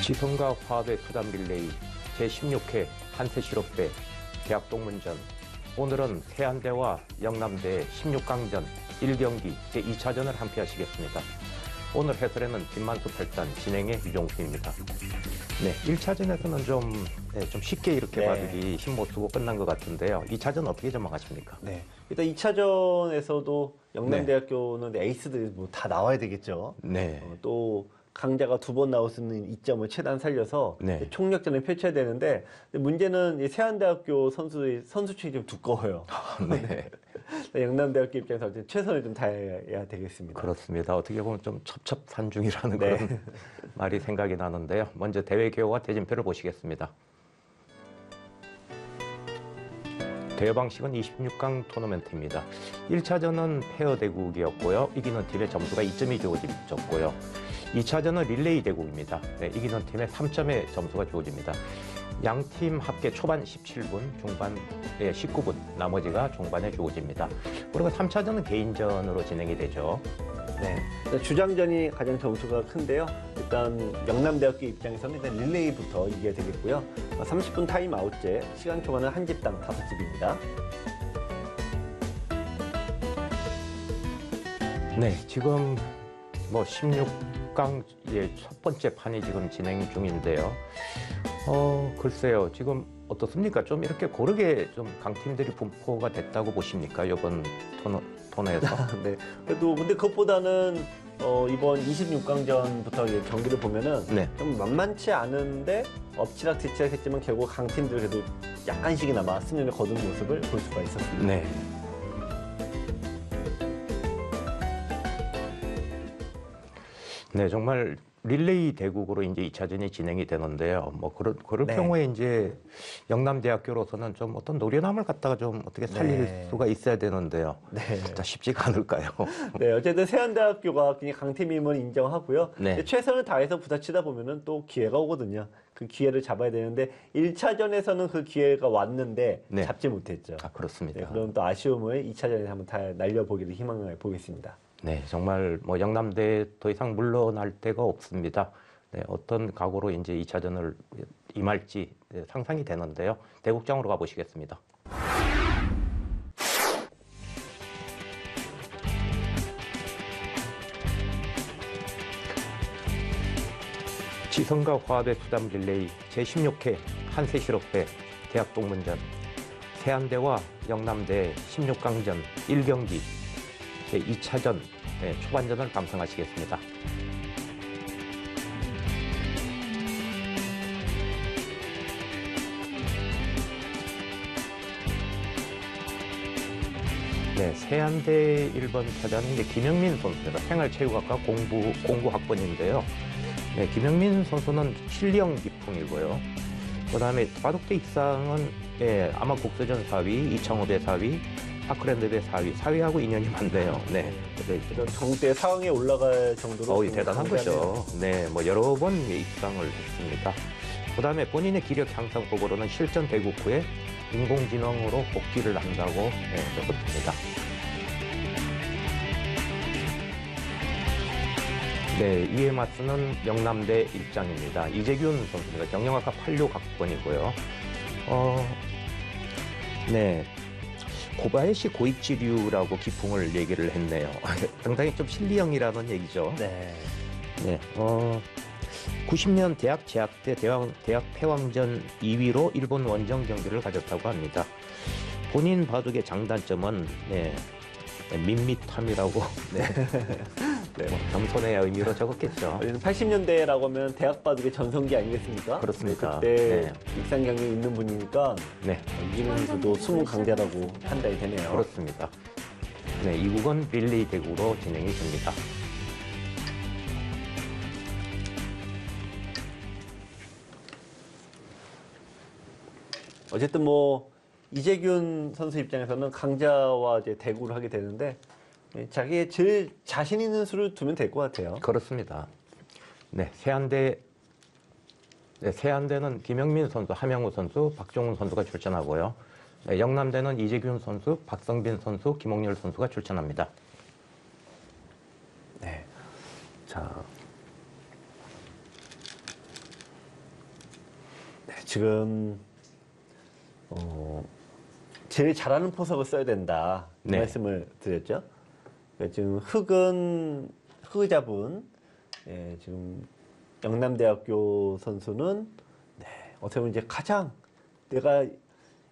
지성과 화합의 투담 릴레이 제16회 한세실업대 대학 동문전. 오늘은 세안대와 영남대 16강전 1경기 제2차전을 함께 하시겠습니다. 오늘 해설에는 김만수 8단, 진행의 유종수입니다. 네, 1차전에서는 좀 쉽게 이렇게 바둑이 힘 못 쓰고 끝난 것 같은데요. 2차전 어떻게 전망하십니까? 네. 일단 2차전에서도 영남대학교는 에이스들이 뭐 다 나와야 되겠죠. 네. 또 강자가 2번 나올 수 있는 이점을 최대한 살려서 총력전을 펼쳐야 되는데, 문제는 이 세안대학교 선수의 선수층이 좀 두꺼워요. 네. 영남대학교 입장에서 최선을 좀 다해야 되겠습니다. 그렇습니다. 어떻게 보면 좀 첩첩산중이라는 그런 말이 생각이 나는데요. 먼저 대회 개요와 대진표를 보시겠습니다. 대회 방식은 26강 토너먼트입니다. 1차전은 페어 대국이었고요. 이기는 팀의 점수가 2점이 주어졌고요. 2차전은 릴레이 대국입니다. 네, 이기는 팀의 3점의 점수가 주어집니다. 양팀 합계 초반 17분, 중반에 19분, 나머지가 중반에 주어집니다. 그리고 3차전은 개인전으로 진행이 되죠. 네. 주장전이 가장 점수가 큰데요. 일단 영남대학교 입장에서는 일단 릴레이부터 이겨야 되겠고요. 30분 타임아웃제, 시간 초과는 한 집당 5집입니다. 네, 지금 뭐 16강 첫 번째 판이 지금 진행 중인데요. 글쎄요, 지금 어떻습니까? 좀 이렇게 고르게 좀 강팀들이 분포가 됐다고 보십니까? 이번 토너에서? 네. 그래도 근데 그것보다는 이번 26강전부터 경기를 보면은 좀 만만치 않은데 엎치락뒤치락 했지만 결국 강팀들 그래도 약간씩이나마 승리를 거둔 모습을 볼 수가 있었습니다. 네. 네, 정말 릴레이 대국으로 이제 2차전이 진행이 되는데요. 뭐 그럴 경우에 이제 영남대학교로서는 좀 어떤 노련함을 갖다가 좀 어떻게 살릴 수가 있어야 되는데요. 진짜 쉽지가 않을까요? 네, 어쨌든 세안대학교가 굉장히 강팀임을 인정하고요. 최선을 다해서 부딪히다 보면은 또 기회가 오거든요. 그 기회를 잡아야 되는데 1차전에서는 그 기회가 왔는데 잡지 못했죠. 아, 그렇습니다. 네, 그럼 또 아쉬움을 2차전에 한번 다 날려보기를 희망을 보겠습니다. 네, 정말 뭐 영남대 더 이상 물러날 데가 없습니다. 네, 어떤 각오로 이제 2차전을 임할지 상상이 되는데요. 대국장으로 가보시겠습니다. 지성과 화합의 수담 릴레이 제16회 한세실업대 대학 동문전. 세안대와 영남대 16강전 1경기 제2차전 초반전을 감상하시겠습니다. 네, 세안대 1번 타자는 이제 김영민 선수입니다. 생활체육학과 공부학번인데요. 네, 김영민 선수는 실리형 기풍이고요. 그 다음에 바둑대 입상은 아마 국세전 4위, 이창호배 4위, 파크랜드배 4위하고 인연이 많네요. 네. 정대 상황에 올라갈 정도로 대단한 거죠. 네, 뭐 여러 번 입상을 했습니다. 그 다음에 본인의 기력 향상 속으로는 실전 대국 후에 인공지능으로 복귀를 한다고 적었습니다. 네, 이에 맞서는 영남대 입장입니다. 이재균 선수입니다. 경영학과 86학번이고요. 네. 고바야시 고이치류라고 기풍을 얘기를 했네요. 상당히 좀 실리형이라는 얘기죠. 네. 90년 대학 제약대 대학 패왕전 2위로 일본 원정 경기를 가졌다고 합니다. 본인 바둑의 장단점은 밋밋함이라고 겸손의 의미로 적었겠죠. 80년대라고 하면 대학 바둑의 전성기 아니겠습니까? 그렇습니다. 그때 입상 경력이 있는 분이니까 이기는 선수도 숨은 강자라고 판단이 되네요. 그렇습니다. 네, 이국은 릴레이 대국으로 진행이 됩니다. 어쨌든 뭐 이재균 선수 입장에서는 강자와 이제 대구를 하게 되는데 자기의 제일 자신 있는 수를 두면 될 것 같아요. 그렇습니다. 네, 세안대는 김영민 선수, 하명우 선수, 박종훈 선수가 출전하고요. 네, 영남대는 이재균 선수, 박성빈 선수, 김홍렬 선수가 출전합니다. 네. 자, 지금 제일 잘하는 포석을 써야 된다 이 네. 말씀을 드렸죠. 그러니까 지금 흑을 잡은 지금 영남대학교 선수는 어떻게 보면 이제 가장 내가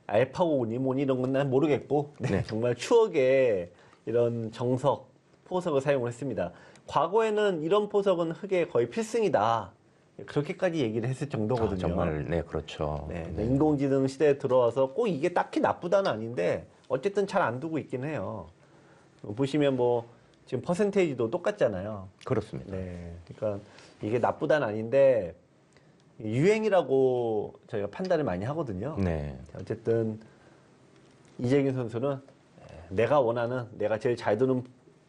알파고니 뭐니 이런 건 난 모르겠고 네. 정말 추억의 이런 정석 포석을 사용을 했습니다. 과거에는 이런 포석은 흑의 거의 필승이다. 그렇게까지 얘기를 했을 정도거든요. 정말 네 그렇죠. 네, 인공지능 시대에 들어와서 꼭 이게 딱히 나쁘다는 아닌데 어쨌든 잘 안 두고 있긴 해요. 보시면 뭐 지금 퍼센테이지도 똑같잖아요. 그렇습니다. 네, 그러니까 이게 나쁘다는 아닌데 유행이라고 저희가 판단을 많이 하거든요. 네. 어쨌든 이재균 선수는 내가 원하는 내가 제일 잘 두는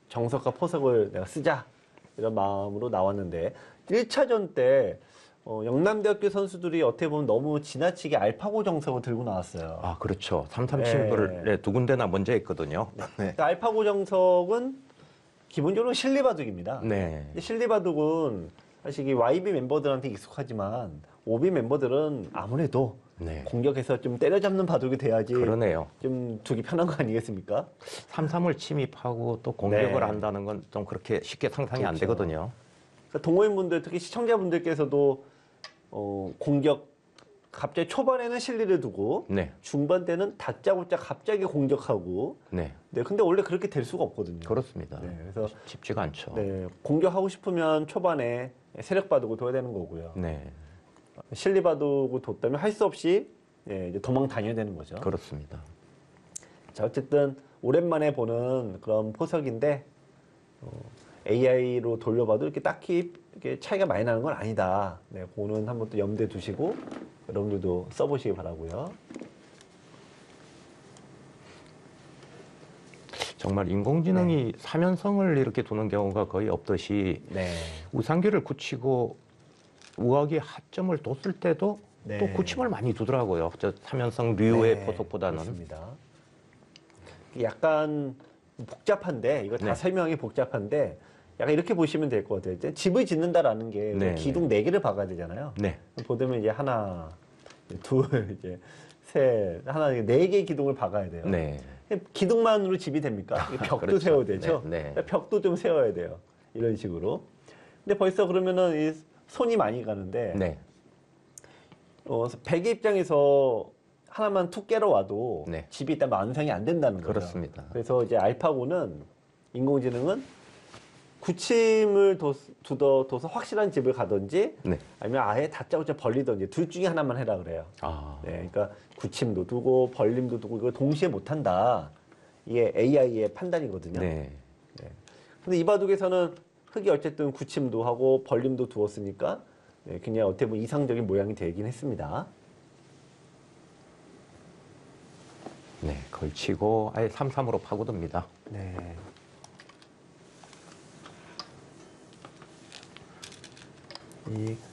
정석과 포석을 내가 쓰자 이런 마음으로 나왔는데 1차전 때 영남대학교 선수들이 어떻게 보면 너무 지나치게 알파고 정석을 들고 나왔어요. 아 그렇죠. 337을 네, 두 군데나 먼저 했거든요. 네. 그러니까 알파고 정석은 기본적으로 실리바둑입니다. 네. 근데 실리바둑은 사실 이 YB 멤버들한테 익숙하지만 OB 멤버들은 아무래도 네. 공격해서 좀 때려잡는 바둑이 돼야지 그러네요. 좀 두기 편한 거 아니겠습니까? 3-3을 침입하고 또 공격을 네. 한다는 건 좀 그렇게 쉽게 상상이 안 그렇죠. 되거든요. 그러니까 동호인분들 특히 시청자분들께서도 공격 갑자기 초반에는 실리를 두고 네. 중반 때는 다짜고짜 갑자기 공격하고 네. 네 근데 원래 그렇게 될 수가 없거든요. 그렇습니다. 네, 그래서 쉽지가 않죠. 네, 공격하고 싶으면 초반에 세력 바둑을 둬야 되는 거고요. 네. 실리 바둑을 뒀다면 할 수 없이 이제 도망 다녀야 되는 거죠. 그렇습니다. 자, 어쨌든 오랜만에 보는 그런 포석인데 AI로 돌려봐도 이렇게 딱히 이렇게 차이가 많이 나는 건 아니다. 네, 그거는 한번 또 염두에 두시고 여러분들도 써보시기 바라고요. 정말 인공지능이 삼연성을 이렇게 두는 경우가 거의 없듯이 네. 우상기를 굳히고 우하기 하점을 뒀을 때도 네. 또 굳힘을 많이 두더라고요. 저 삼연성 류의 네, 포석보다는. 그렇습니다. 약간 복잡한데 이거 다 네. 설명이 복잡한데 약간 이렇게 보시면 될 것 같아요. 이제 집을 짓는다라는 게 네, 기둥 네 개를 박아야 되잖아요. 네. 보면 이제 하나, 둘, 이제 셋, 하나 네 개의 기둥을 박아야 돼요. 네. 기둥만으로 집이 됩니까? 벽도 그렇죠. 세워야 되죠. 네, 벽도 좀 세워야 돼요. 이런 식으로. 근데 벌써 그러면은 이 손이 많이 가는데 네. 백의 입장에서 하나만 툭 깨러 와도 네. 집이 일단 완성이 안 된다는 거죠. 그렇습니다. 그래서 이제 알파고는 인공지능은 굳힘을 둬서 확실한 집을 가든지 네. 아니면 아예 다짜고짜 벌리든지 둘 중에 하나만 해라 그래요. 아. 네, 그러니까 굳힘도 두고 벌림도 두고 이거 동시에 못한다. 이게 AI의 판단이거든요. 네. 근데 이 바둑에서는 흑이 어쨌든 굳힘도 하고 벌림도 두었으니까 굉장히 어떻게 보면 이상적인 모양이 되긴 했습니다. 네. 걸치고 아예 3-3으로 파고듭니다. 네.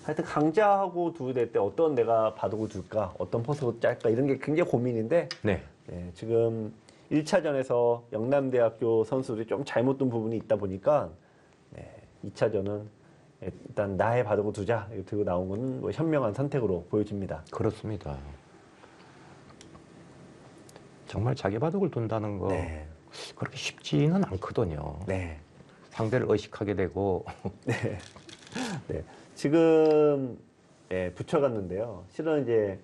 하여튼 강자하고 두대 때 어떤 내가 바둑을 둘까, 어떤 포석을 짤까 이런 게 굉장히 고민인데 네. 지금 1차전에서 영남대학교 선수들이 좀 잘못 둔 부분이 있다 보니까 2차전은 일단 나의 바둑을 두자 이거 들고 나온 건 뭐 현명한 선택으로 보여집니다. 그렇습니다. 정말 자기 바둑을 둔다는 거 네. 그렇게 쉽지는 않거든요. 네. 상대를 의식하게 되고 네. 네. 지금 붙여갔는데요. 실은 이제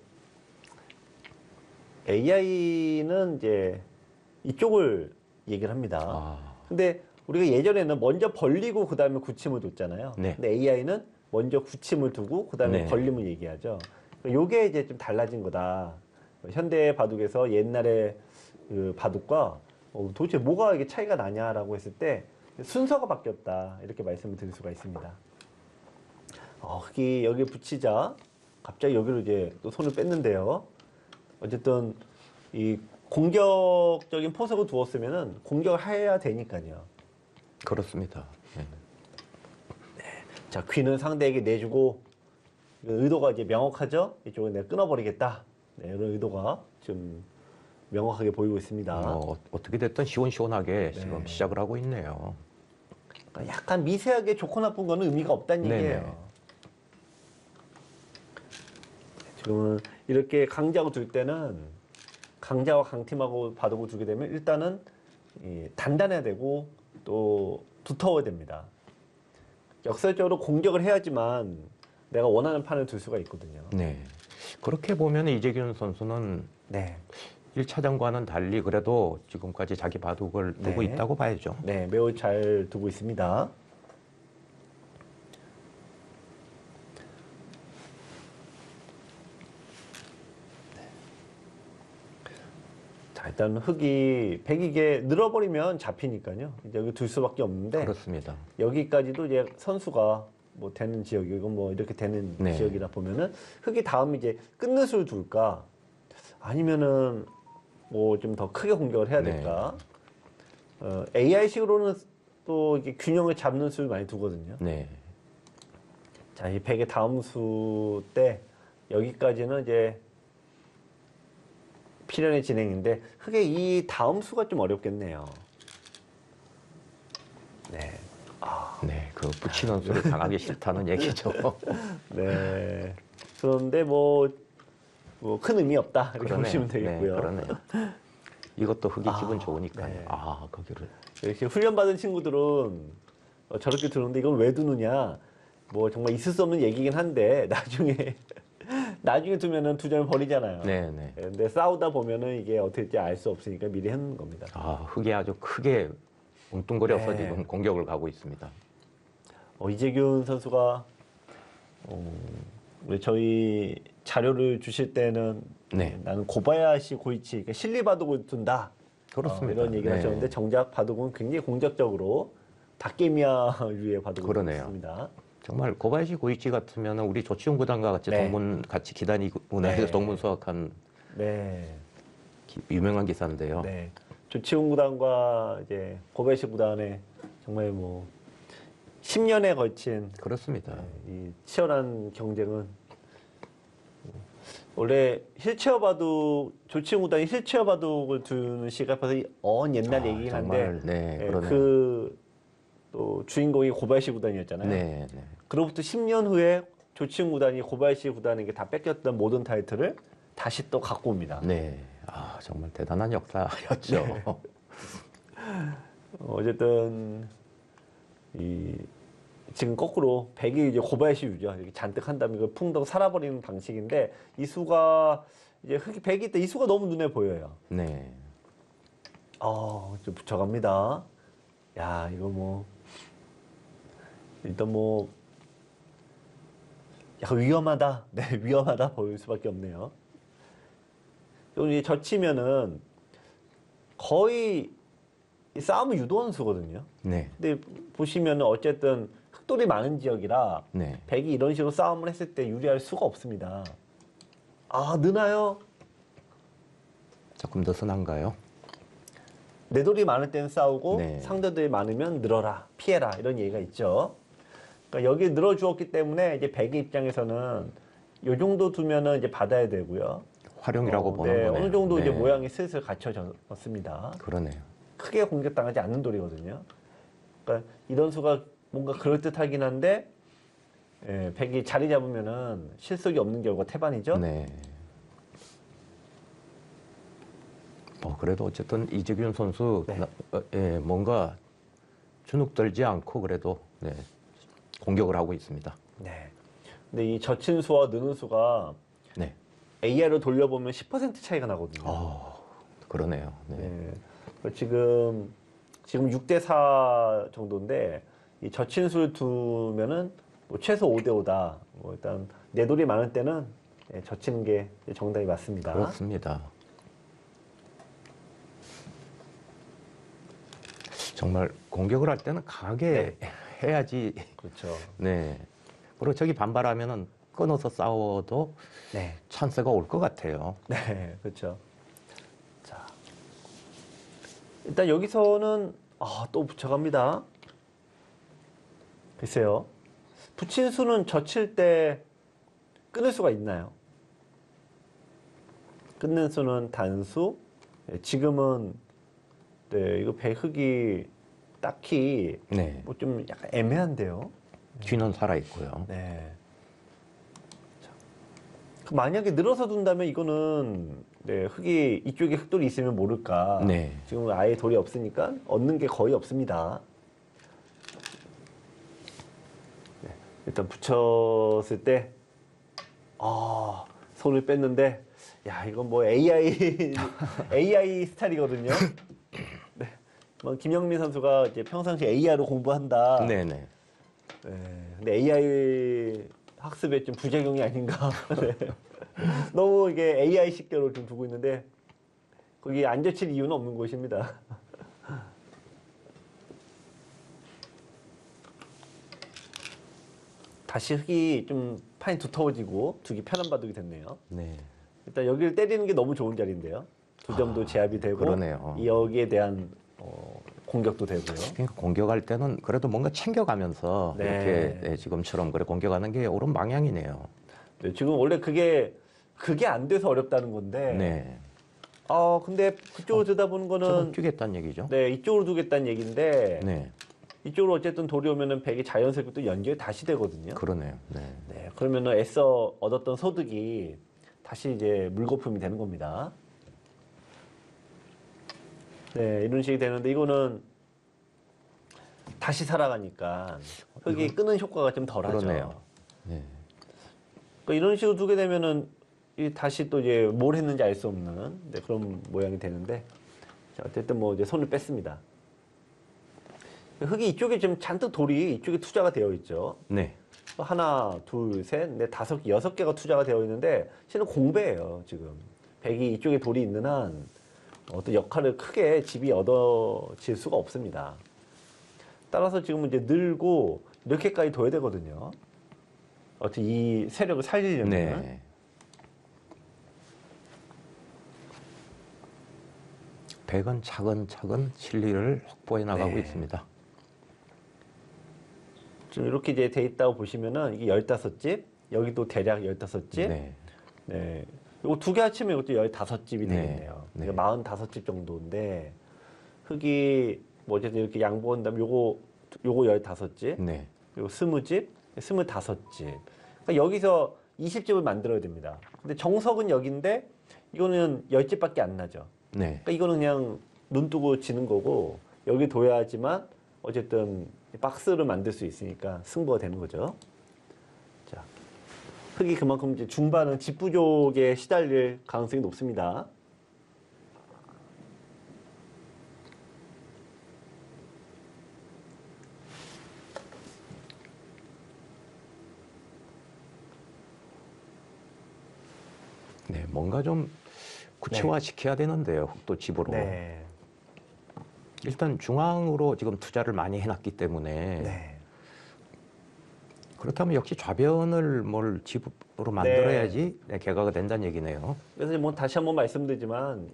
AI는 이제 이쪽을 얘기를 합니다. 아, 근데 우리가 예전에는 먼저 벌리고 그 다음에 굳힘을 뒀잖아요. 네. 근데 AI는 먼저 굳힘을 두고 그 다음에 네. 벌림을 얘기하죠. 요게 이제 좀 달라진 거다. 현대 바둑에서 옛날의 그 바둑과 도대체 뭐가 이게 차이가 나냐라고 했을 때 순서가 바뀌었다. 이렇게 말씀을 드릴 수가 있습니다. 여기 붙이자 갑자기 여기로 이제 또 손을 뺐는데요. 어쨌든 이 공격적인 포석을 두었으면은 공격을 해야 되니까요. 그렇습니다. 네. 자, 귀는 상대에게 내주고 의도가 이제 명확하죠. 이쪽은 내가 끊어버리겠다. 네, 이런 의도가 좀 명확하게 보이고 있습니다. 어떻게 됐든 시원시원하게 네. 지금 시작을 하고 있네요. 그러니까 약간 미세하게 좋고 나쁜 거는 의미가 없다는 네네. 얘기예요. 지금은 이렇게 강자하고 둘 때는 강자와 강팀하고 바둑을 두게 되면 일단은 단단해야 되고 또 두터워야 됩니다. 역설적으로 공격을 해야지만 내가 원하는 판을 둘 수가 있거든요. 네. 그렇게 보면 이재균 선수는 네. 1차전과는 달리 그래도 지금까지 자기 바둑을 두고 네. 있다고 봐야죠. 네, 매우 잘 두고 있습니다. 자, 일단 흑이 백이게 늘어버리면 잡히니까요. 이제 여기 둘 수밖에 없는데 그렇습니다. 여기까지도 이제 선수가 뭐 되는 지역이고 뭐 이렇게 되는 네. 지역이다 보면은 흑이 다음 이제 끝는 수를 둘까 아니면은 뭐 좀 더 크게 공격을 해야 될까? AI식으로는 또 이게 균형을 잡는 수를 많이 두거든요. 네. 자, 이 백의 다음 수 때 여기까지는 이제 필연의 진행인데 흑의 이 다음 수가 좀 어렵겠네요. 네. 네. 그 붙이는 수를 당하기 싫다는 얘기죠. 네. 그런데 뭐 큰 의미 없다 이렇게 그러네요. 보시면 되겠고요. 네, 그러네요. 이것도 흑이 기분 아, 좋으니까요. 네. 아, 거기를. 이렇게 훈련받은 친구들은 저렇게 들었는데 이건 왜 두느냐? 뭐 정말 있을 수 없는 얘기긴 한데 나중에 두면은 두 점을 버리잖아요. 네, 네. 근데 싸우다 보면은 이게 어떻게 될지 알 수 없으니까 미리 하는 겁니다. 아, 흑이 아주 크게 웅뚱거려서 네. 지금 공격을 가고 있습니다. 이재균 선수가 우리 저희 자료를 주실 때는 네. 나는 고바야시 고이치 그러니까 실리 바둑을 둔다. 그렇습니다. 이런 얘기를 네. 하셨는데 정작 바둑은 굉장히 공격적으로 다케미아류의 바둑을 그러네요. 뒀습니다. 정말 고바야시 고이치 같으면 우리 조치훈 구단과 같이 네. 동문 같이 기다리고 나서 네. 동문 수학한 네. 유명한 기사인데요. 네. 조치훈 구단과 이제 고바야시 구단의 정말 뭐 10년에 걸친 그렇습니다. 이 치열한 경쟁은 원래 힐체어 바둑 조치훈 구단이 힐체어 바둑을 두는 시가 벌써 옛날 얘기긴 한데 정말, 네, 예, 그러네요. 그 또 주인공이 고바야시 구단이었잖아요. 네, 네. 그로부터 10년 후에 조치훈 구단이 고바야시 구단에게 다 뺏겼던 모든 타이틀을 다시 또 갖고 옵니다. 네. 아, 정말 대단한 역사였죠. 네. 어쨌든 이 지금 거꾸로 백이 이제 고바야시 유죠. 이렇게 잔뜩 한 다음에 이걸 풍덩 살아버리는 방식인데 이 수가 이제 흑이 백이 때 이 수가 너무 눈에 보여요. 네. 좀 붙여갑니다. 야, 이거 뭐 일단 뭐 약간 위험하다. 네, 위험하다 보일 수밖에 없네요. 또 이제 젖히면은 거의 이 싸움을 유도하는 수거든요. 네. 근데 보시면은 어쨌든 흑돌이 많은 지역이라 네. 백이 이런 식으로 싸움을 했을 때 유리할 수가 없습니다. 느나요? 조금 더 순한가요? 내 돌이 많을 때는 싸우고 네. 상대들이 많으면 늘어라, 피해라 이런 얘기가 있죠. 그러니까 여기 늘어주었기 때문에 이제 백의 입장에서는 요 정도 두면은 이제 받아야 되고요. 활용이라고 보는 네, 거네요. 어느 정도 이제 네. 모양이 슬슬 갖춰졌습니다. 그러네요. 크게 공격당하지 않는 돌이거든요. 그러니까 이런 수가 뭔가 그럴듯하긴 한데 백이 자리 잡으면은 실속이 없는 결과 태반이죠. 네. 그래도 어쨌든 이재균 선수 네. 뭔가 주눅 들지 않고 그래도 네, 공격을 하고 있습니다. 네. 근데 이 젖힌 수와 느는 수가 네. AI로 돌려보면 10% 차이가 나거든요. 그러네요. 네. 네. 지금 6대4 정도인데 이 젖힌 수를 두면은 뭐 최소 5대5다. 뭐 일단 내 돌이 많을 때는 젖히는 게 정답이 맞습니다. 그렇습니다. 정말 공격을 할 때는 강하게 해야지. 그렇죠. 네. 그리고 저기 반발하면은 끊어서 싸워도 네. 찬스가 올 것 같아요. 네, 그렇죠. 자, 일단 여기서는 또 붙여갑니다. 글쎄요. 붙인 수는 젖힐 때 끊을 수가 있나요? 끊는 수는 단수. 지금은 이거 백흑이 딱히 네. 뭐 좀 약간 애매한데요. 뒤는 살아 있고요. 네. 자, 만약에 늘어서 둔다면 이거는 네, 흙이 이쪽에 흙돌이 있으면 모를까. 네. 지금 아예 돌이 없으니까 얻는 게 거의 없습니다. 네, 일단 붙였을 때 손을 뺐는데 야 이건 뭐 AI 스타일이거든요. 네. 뭐 김영민 선수가 이제 평상시 AI로 공부한다. 네네. 네, 근데 AI 학습에 좀 부작용이 아닌가. 네. 너무 이게 AI 식대로 좀 두고 있는데 거기 앉아칠 이유는 없는 곳입니다. 다시 흙이 좀 판이 두터워지고 두기 편한 바둑이 됐네요. 네. 일단 여기를 때리는 게 너무 좋은 자리인데요. 두 점도 제압이 되고 그러네요. 여기에 대한 공격도 되고요. 그러니까 공격할 때는 그래도 뭔가 챙겨가면서 네. 이렇게 네, 지금처럼 그래 공격하는 게 옳은 방향이네요. 네, 지금 원래 그게 안 돼서 어렵다는 건데. 네. 근데 그쪽으로 들여다보는 저는 거는 뛰겠다는 얘기죠. 네, 이쪽으로 두겠다는 얘기인데 네. 이쪽으로 어쨌든 돌이 오면은 백이 자연스럽게 또 연결이 다시 되거든요. 그러네요. 네. 네, 그러면은 애써 얻었던 소득이 다시 이제 물거품이 되는 겁니다. 네, 이런 식이 되는데 이거는 다시 살아가니까 흙이 끄는 효과가 좀 덜하죠. 그러네요. 네. 그러니까 이런 식으로 두게 되면은 다시 또 이제 뭘 했는지 알 수 없는 네, 그런 모양이 되는데 자, 어쨌든 뭐 이제 손을 뺐습니다. 흙이 이쪽에 지금 잔뜩 돌이 이쪽에 투자가 되어 있죠. 네. 하나, 둘, 셋, 넷, 다섯 개, 6개가 투자가 되어 있는데 실은 공배예요, 지금. 백이 이쪽에 돌이 있는 한 어떤 역할을 크게 집이 얻어질 수가 없습니다. 따라서 지금은 이제 늘고 이렇게까지 둬야 되거든요. 어떻게 이 세력을 살리려면. 네. 백은 차근차근 실리를 확보해 나가고 네. 있습니다. 좀 이렇게 이제 돼 있다고 보시면은 이게 15집, 여기도 대략 15집. 네. 네. 이거 두 개 합치면 이것도 15집이 네. 되겠네요. 네. 그러니까 45집 정도인데 흙이 뭐 어쨌든 이렇게 양보한다면 요거 15집, 네. 요거 20집, 25집. 그러니까 여기서 20집을 만들어야 됩니다. 근데 정석은 여기인데 이거는 10집밖에 안 나죠. 네. 그러니까 이거는 그냥 눈 뜨고 지는 거고 여기 둬야지만 어쨌든 박스를 만들 수 있으니까 승부가 되는 거죠. 자, 흙이 그만큼 이제 중반은 집 부족에 시달릴 가능성이 높습니다. 네. 뭔가 좀 구체화 시켜야 되는데요. 흙도 집으로. 네. 일단 중앙으로 지금 투자를 많이 해놨기 때문에 네. 그렇다면 역시 좌변을 뭘 집으로 만들어야지 네, 개가가 된다는 얘기네요. 그래서 뭐 다시 한번 말씀드리지만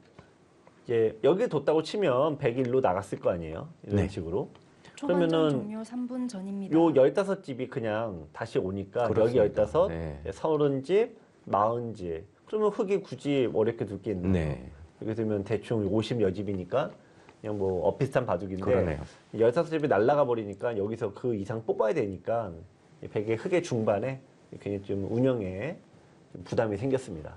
이제 여기 뒀다고 치면 101로 나갔을 거 아니에요. 이런 네. 식으로. 초반전 그러면은 종료 3분 전입니다. 요 15집이 그냥 다시 오니까 그렇습니다. 여기 15, 네. 30집, 40집. 그러면 흙이 굳이 어렵게 둘 게 있나요? 네. 이렇게 되면 대충 50여 집이니까 그냥 뭐 비슷한 바둑인데 그러네요. 15집이 날아가 버리니까 여기서 그 이상 뽑아야 되니까 이 백의 흙의 중반에 굉장히 좀 운영에 좀 부담이 생겼습니다.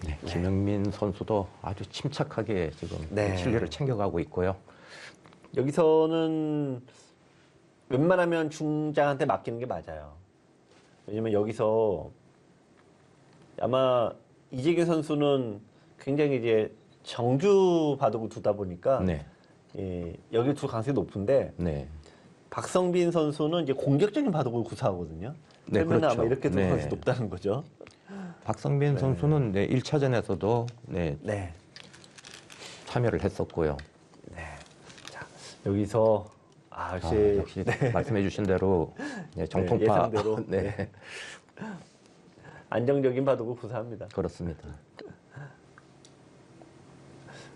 네, 김영민 선수도 아주 침착하게 지금 네. 실리를 챙겨가고 있고요. 여기서는 웬만하면 중장한테 맡기는 게 맞아요. 왜냐면 여기서 아마 이재규 선수는 굉장히 이제 정주 바둑을 두다 보니까 네. 여기 둘 가능성이 높은데 네. 박성빈 선수는 이제 공격적인 바둑을 구사하거든요. 네, 그러면 그렇죠. 아마 이렇게 둘 네. 가능성이 높다는 거죠. 박성빈 선수는 네, 1차전에서도 네, 네. 참여를 했었고요. 네. 자, 여기서 역시 말씀해 주신 대로 네, 정통파 예상대로 네, 안정적인 바둑을 구사합니다. 그렇습니다.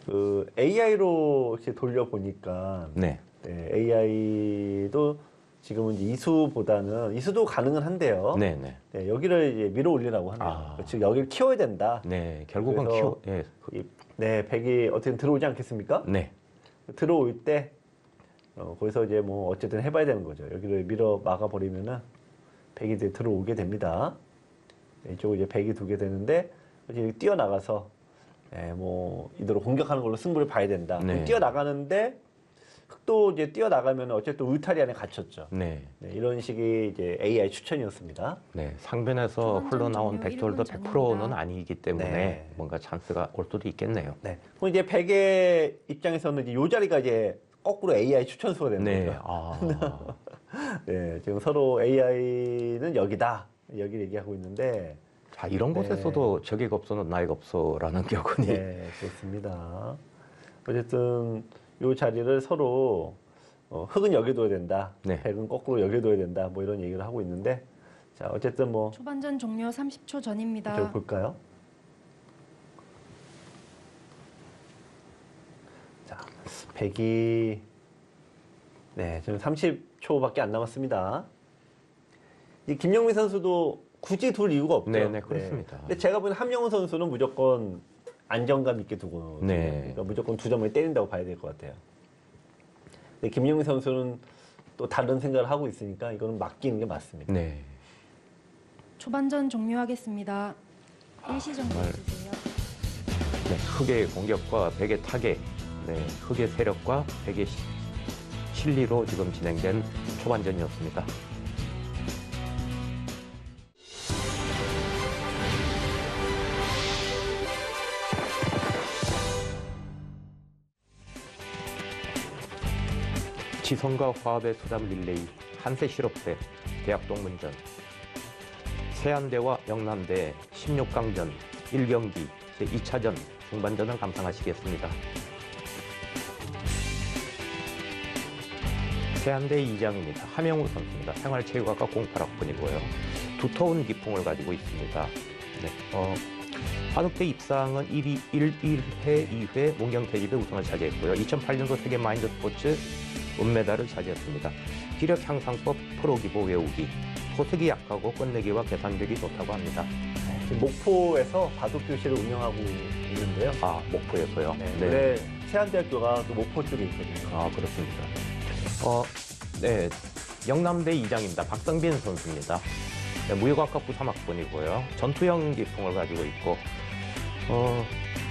그 AI로 이렇게 돌려보니까 네. AI도 지금은 이제 이수보다는 이수도 가능은 한데요. 네네. 네, 여기를 이제 밀어 올리라고 하네요. 아. 즉 여기를 키워야 된다. 네, 결국은 그래서 예. 네, 백이 어떻게든 들어오지 않겠습니까? 네. 들어올 때 거기서 이제 뭐 어쨌든 해봐야 되는 거죠. 여기를 밀어 막아버리면은 백이 이제 들어오게 됩니다. 네, 이쪽으로 이제 백이 두게 되는데 이제 뛰어나가서 뭐 이대로 공격하는 걸로 승부를 봐야 된다. 네. 뛰어나가는데 흑도 이제 뛰어나가면 어쨌든 울타리 안에 갇혔죠. 네. 네, 이런 식의 이제 AI 추천이었습니다. 네, 상변에서 흘러나온 백돌도 100%는 아니기 때문에 네. 뭔가 찬스가 올 수도 있겠네요. 네. 그럼 이제 백의 입장에서는 이제 요 자리가 이제 거꾸로 AI 추천수가 되는 네. 거죠. 아. 네, 지금 서로 AI는 여기다. 여기를 얘기하고 있는데. 자, 이런 곳에서도 적이가 없어는 나이가 없어라는 격언이. 네, 그렇습니다. 어쨌든 요 자리를 서로 흑은 여기 둬야 된다. 네. 백은 거꾸로 여기 둬야 된다. 뭐 이런 얘기를 하고 있는데. 자, 어쨌든 뭐. 초반전 종료 30초 전입니다. 좀 볼까요? 자, 백이 네, 지금 30초밖에 안 남았습니다. 이 김영민 선수도 굳이 둘 이유가 없죠. 네, 네, 그렇습니다. 근데 제가 보는 함영훈 선수는 무조건 안정감 있게 두고 네. 그러니까 무조건 두 점을 때린다고 봐야 될 것 같아요. 근데 김영민 선수는 또 다른 생각을 하고 있으니까 이거는 맡기는 게 맞습니다. 네. 초반전 종료하겠습니다. 일시 정지 정말. 해주세요. 네, 흑의 공격과 백의 타격, 네, 흑의 세력과 백의 실리로 지금 진행된 초반전이었습니다. 지성과 화합의 수담 릴레이, 한세 실업대, 대학 동문전, 세안대와 영남대 16강전 1경기 제2차전 중반전을 감상하시겠습니다. 세안대 이장입니다. 함영우 선수입니다. 생활체육학과 08학번이고요. 두터운 기풍을 가지고 있습니다. 네, 바둑대 입상은 1회, 2회 문경태집의 우승을 차지했고요. 2008년도 세계 마인드 스포츠 은메달을 차지했습니다. 기력 향상법 프로기보 외우기, 소득이 약하고 끝내기와 계산력이 좋다고 합니다. 지금 목포에서 바둑 교실을 운영하고 있는데요. 아, 목포에서요? 네. 원래 세안대학교가 또 목포 쪽에 있거든요. 아, 그렇습니다. 네, 영남대 이장입니다. 박성빈 선수입니다. 네, 무역학과 93학번이고요. 전투형 기풍을 가지고 있고,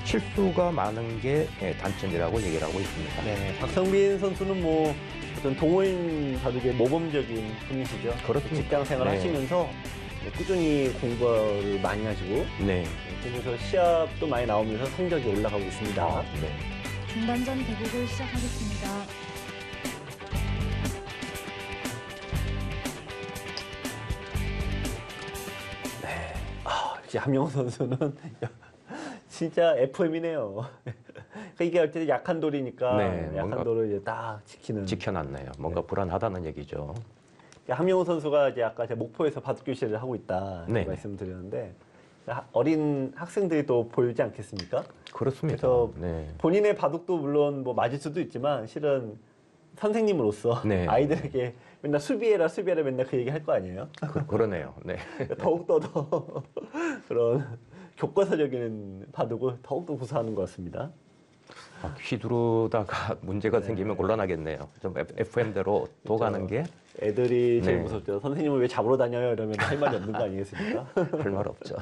실수가 많은 게 단점이라고 얘기를 하고 있습니다. 네, 박성빈 선수는 뭐 어떤 동호인 바둑의 모범적인 분이시죠. 그렇습니다. 직장 생활 네. 하시면서 꾸준히 공부를 많이 하시고 네. 그래서 시합도 많이 나오면서 성적이 올라가고 있습니다. 아, 네. 중반전 대국을 시작하겠습니다. 이제 함영호 선수는 진짜 FM이네요. 이게 어쨌든 약한 돌이니까 네, 약한 뭔가 돌을 이제 딱 지키는. 지켜놨네요. 뭔가 불안하다는 얘기죠. 함영호 선수가 이제 아까 제가 목포에서 바둑 교실을 하고 있다 네. 말씀드렸는데 어린 학생들이 또 보이지 않겠습니까? 그렇습니다. 그래서 네. 본인의 바둑도 물론 뭐 맞을 수도 있지만 실은 선생님으로서 네. 아이들에게 맨날 수비해라 수비해라 맨날 그 얘기 할 거 아니에요? 그러네요. 네. 더욱더 더 그런 교과서적인 바둑을 더욱더 구사하는 것 같습니다. 휘두르다가 문제가 생기면 곤란하겠네요. 좀 FM대로 도가는 게 할 애들이 제일 네. 무섭죠. 선생님을 왜 잡으러 다녀요? 이러면 할 말이 없는 거 아니겠습니까? 말 없죠.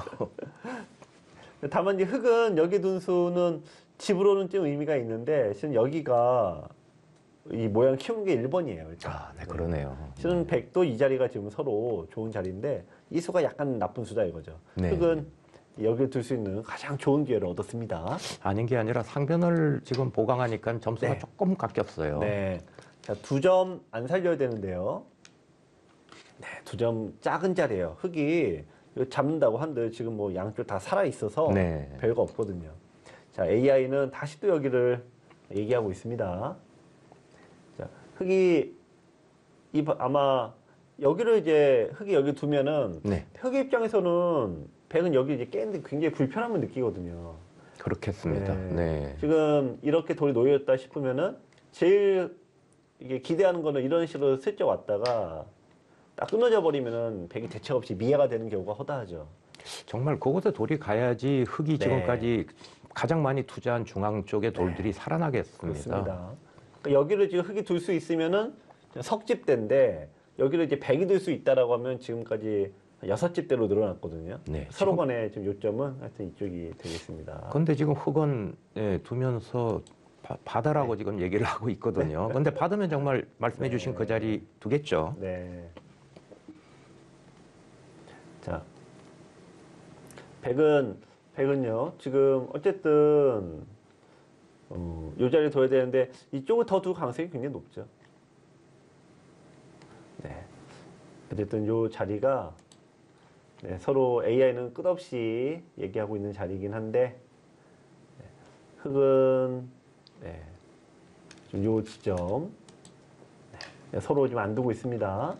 다만 이제 흑은 여기 둔 수는 집으로는 좀 의미가 있는데 실은 여기가 이 모양 키운 게 1번이에요. 일단. 아, 네, 그러네요. 실은 백도 이 자리가 지금 서로 좋은 자리인데 이 수가 약간 나쁜 수다 이거죠. 네. 흑은 여기를 둘 수 있는 가장 좋은 기회를 얻었습니다. 아닌 게 아니라 상변을 지금 보강하니까 점수가 네. 조금 깎였어요. 네. 자, 2점 안 살려야 되는데요. 네, 2점 작은 자리예요. 흑이 이거 잡는다고 한들 지금 뭐 양쪽 다 살아 있어서 네. 별거 없거든요. 자, AI는 다시 또 여기를 얘기하고 있습니다. 자, 흑이 아마 여기를 이제 흑이 여기 두면은 네. 흑 입장에서는 백은 여기 이제 깨는데 굉장히 불편함을 느끼거든요. 그렇겠습니다. 네. 네. 지금 이렇게 돌이 놓였다 싶으면은 제일 이게 기대하는 거는 이런 식으로 슬쩍 왔다가 딱 끊어져 버리면은 백이 대책 없이 미해가 되는 경우가 허다하죠. 정말 그곳에 돌이 가야지 흙이 네. 지금까지 가장 많이 투자한 중앙 쪽의 돌들이 살아나겠습니다. 그렇습니다. 그러니까 여기를 지금 흙이 둘 수 있으면은 석집대인데 여기를 이제 백이 둘 수 있다라고 하면 지금까지 6집대로 늘어났거든요. 네, 서로 간의 지금 요점은 하여튼 이쪽이 되겠습니다. 근데 지금 흙은 두면서 받으라고 지금 얘기를 하고 있거든요. 근데 받으면 정말 말씀해 주신 그 자리 두겠죠. 네. 자, 백은요. 지금 어쨌든 요 자리에 둬야 되는데 이쪽을 더 둘 가능성이 굉장히 높죠. 네. 어쨌든 요 자리가 네, 서로 AI는 끝없이 얘기하고 있는 자리이긴 한데 네, 흙은 네, 좀 요 지점 네, 서로 지금 안 두고 있습니다.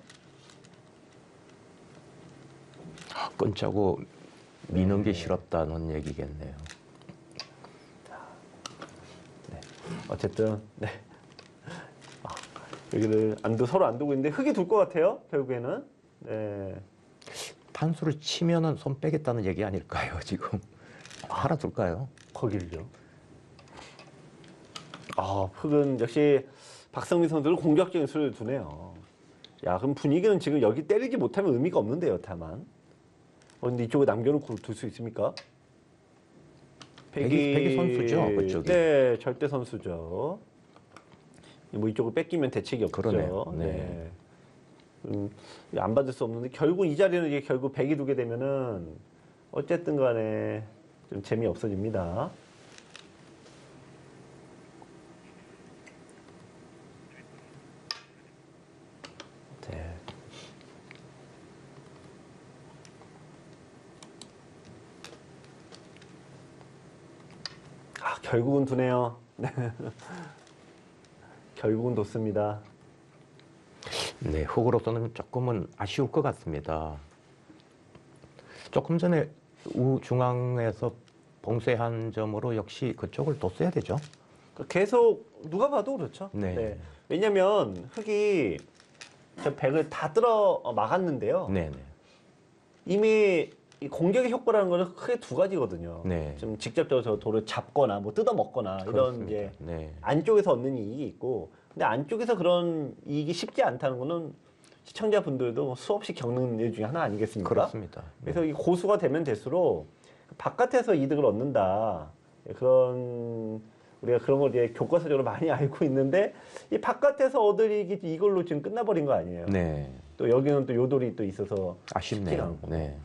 끈짜고 미는 게 싫었다는 얘기겠네요. 네. 어쨌든 네. 여기를 서로 안 두고 있는데 흙이 둘 것 같아요. 결국에는. 네. 탄수를 치면은 손 빼겠다는 얘기 아닐까요, 지금? 하나 둘까요? 거길요. 흙은 역시 박성민 선수는 공격적인 수를 두네요. 야, 그럼 분위기는 지금 여기 때리지 못하면 의미가 없는데요, 다만. 근데 이쪽에 남겨놓고 둘 수 있습니까? 백이 선수죠, 그쪽이. 네, 절대 선수죠. 뭐 이쪽을 뺏기면 대책이 없죠. 그러네요. 네. 안 받을 수 없는데 결국 이 자리는 이제 결국 백이 두게 되면은 어쨌든 간에 좀 재미 없어집니다. 네. 결국은 두네요. 결국은 뒀습니다. 네, 흙으로서는 조금은 아쉬울 것 같습니다. 조금 전에 우중앙에서 봉쇄한 점으로 역시 그쪽을 뒀어야 되죠. 계속 누가 봐도 그렇죠. 네. 왜냐면 흙이 저 백을 다 뚫어 막았는데요. 네, 이미 이 공격의 효과라는 거는 크게 두 가지거든요. 네. 좀 직접적으로 저 돌을 잡거나 뭐 뜯어 먹거나 이런 그렇습니다. 이제 네. 안쪽에서 얻는 이익이 있고, 근데 안쪽에서 그런 이익이 쉽지 않다는 거는 시청자분들도 수없이 겪는 일 중에 하나 아니겠습니까? 그렇습니다. 그래서 이 고수가 되면 될수록 바깥에서 이득을 얻는다. 그런 우리가 그런 걸 이제 교과서적으로 많이 알고 있는데 이 바깥에서 얻을 이익이 이걸로 지금 끝나버린 거 아니에요? 네. 또 여기는 또 요돌이 또 있어서 쉽지가 아쉽네요. 않고. 네.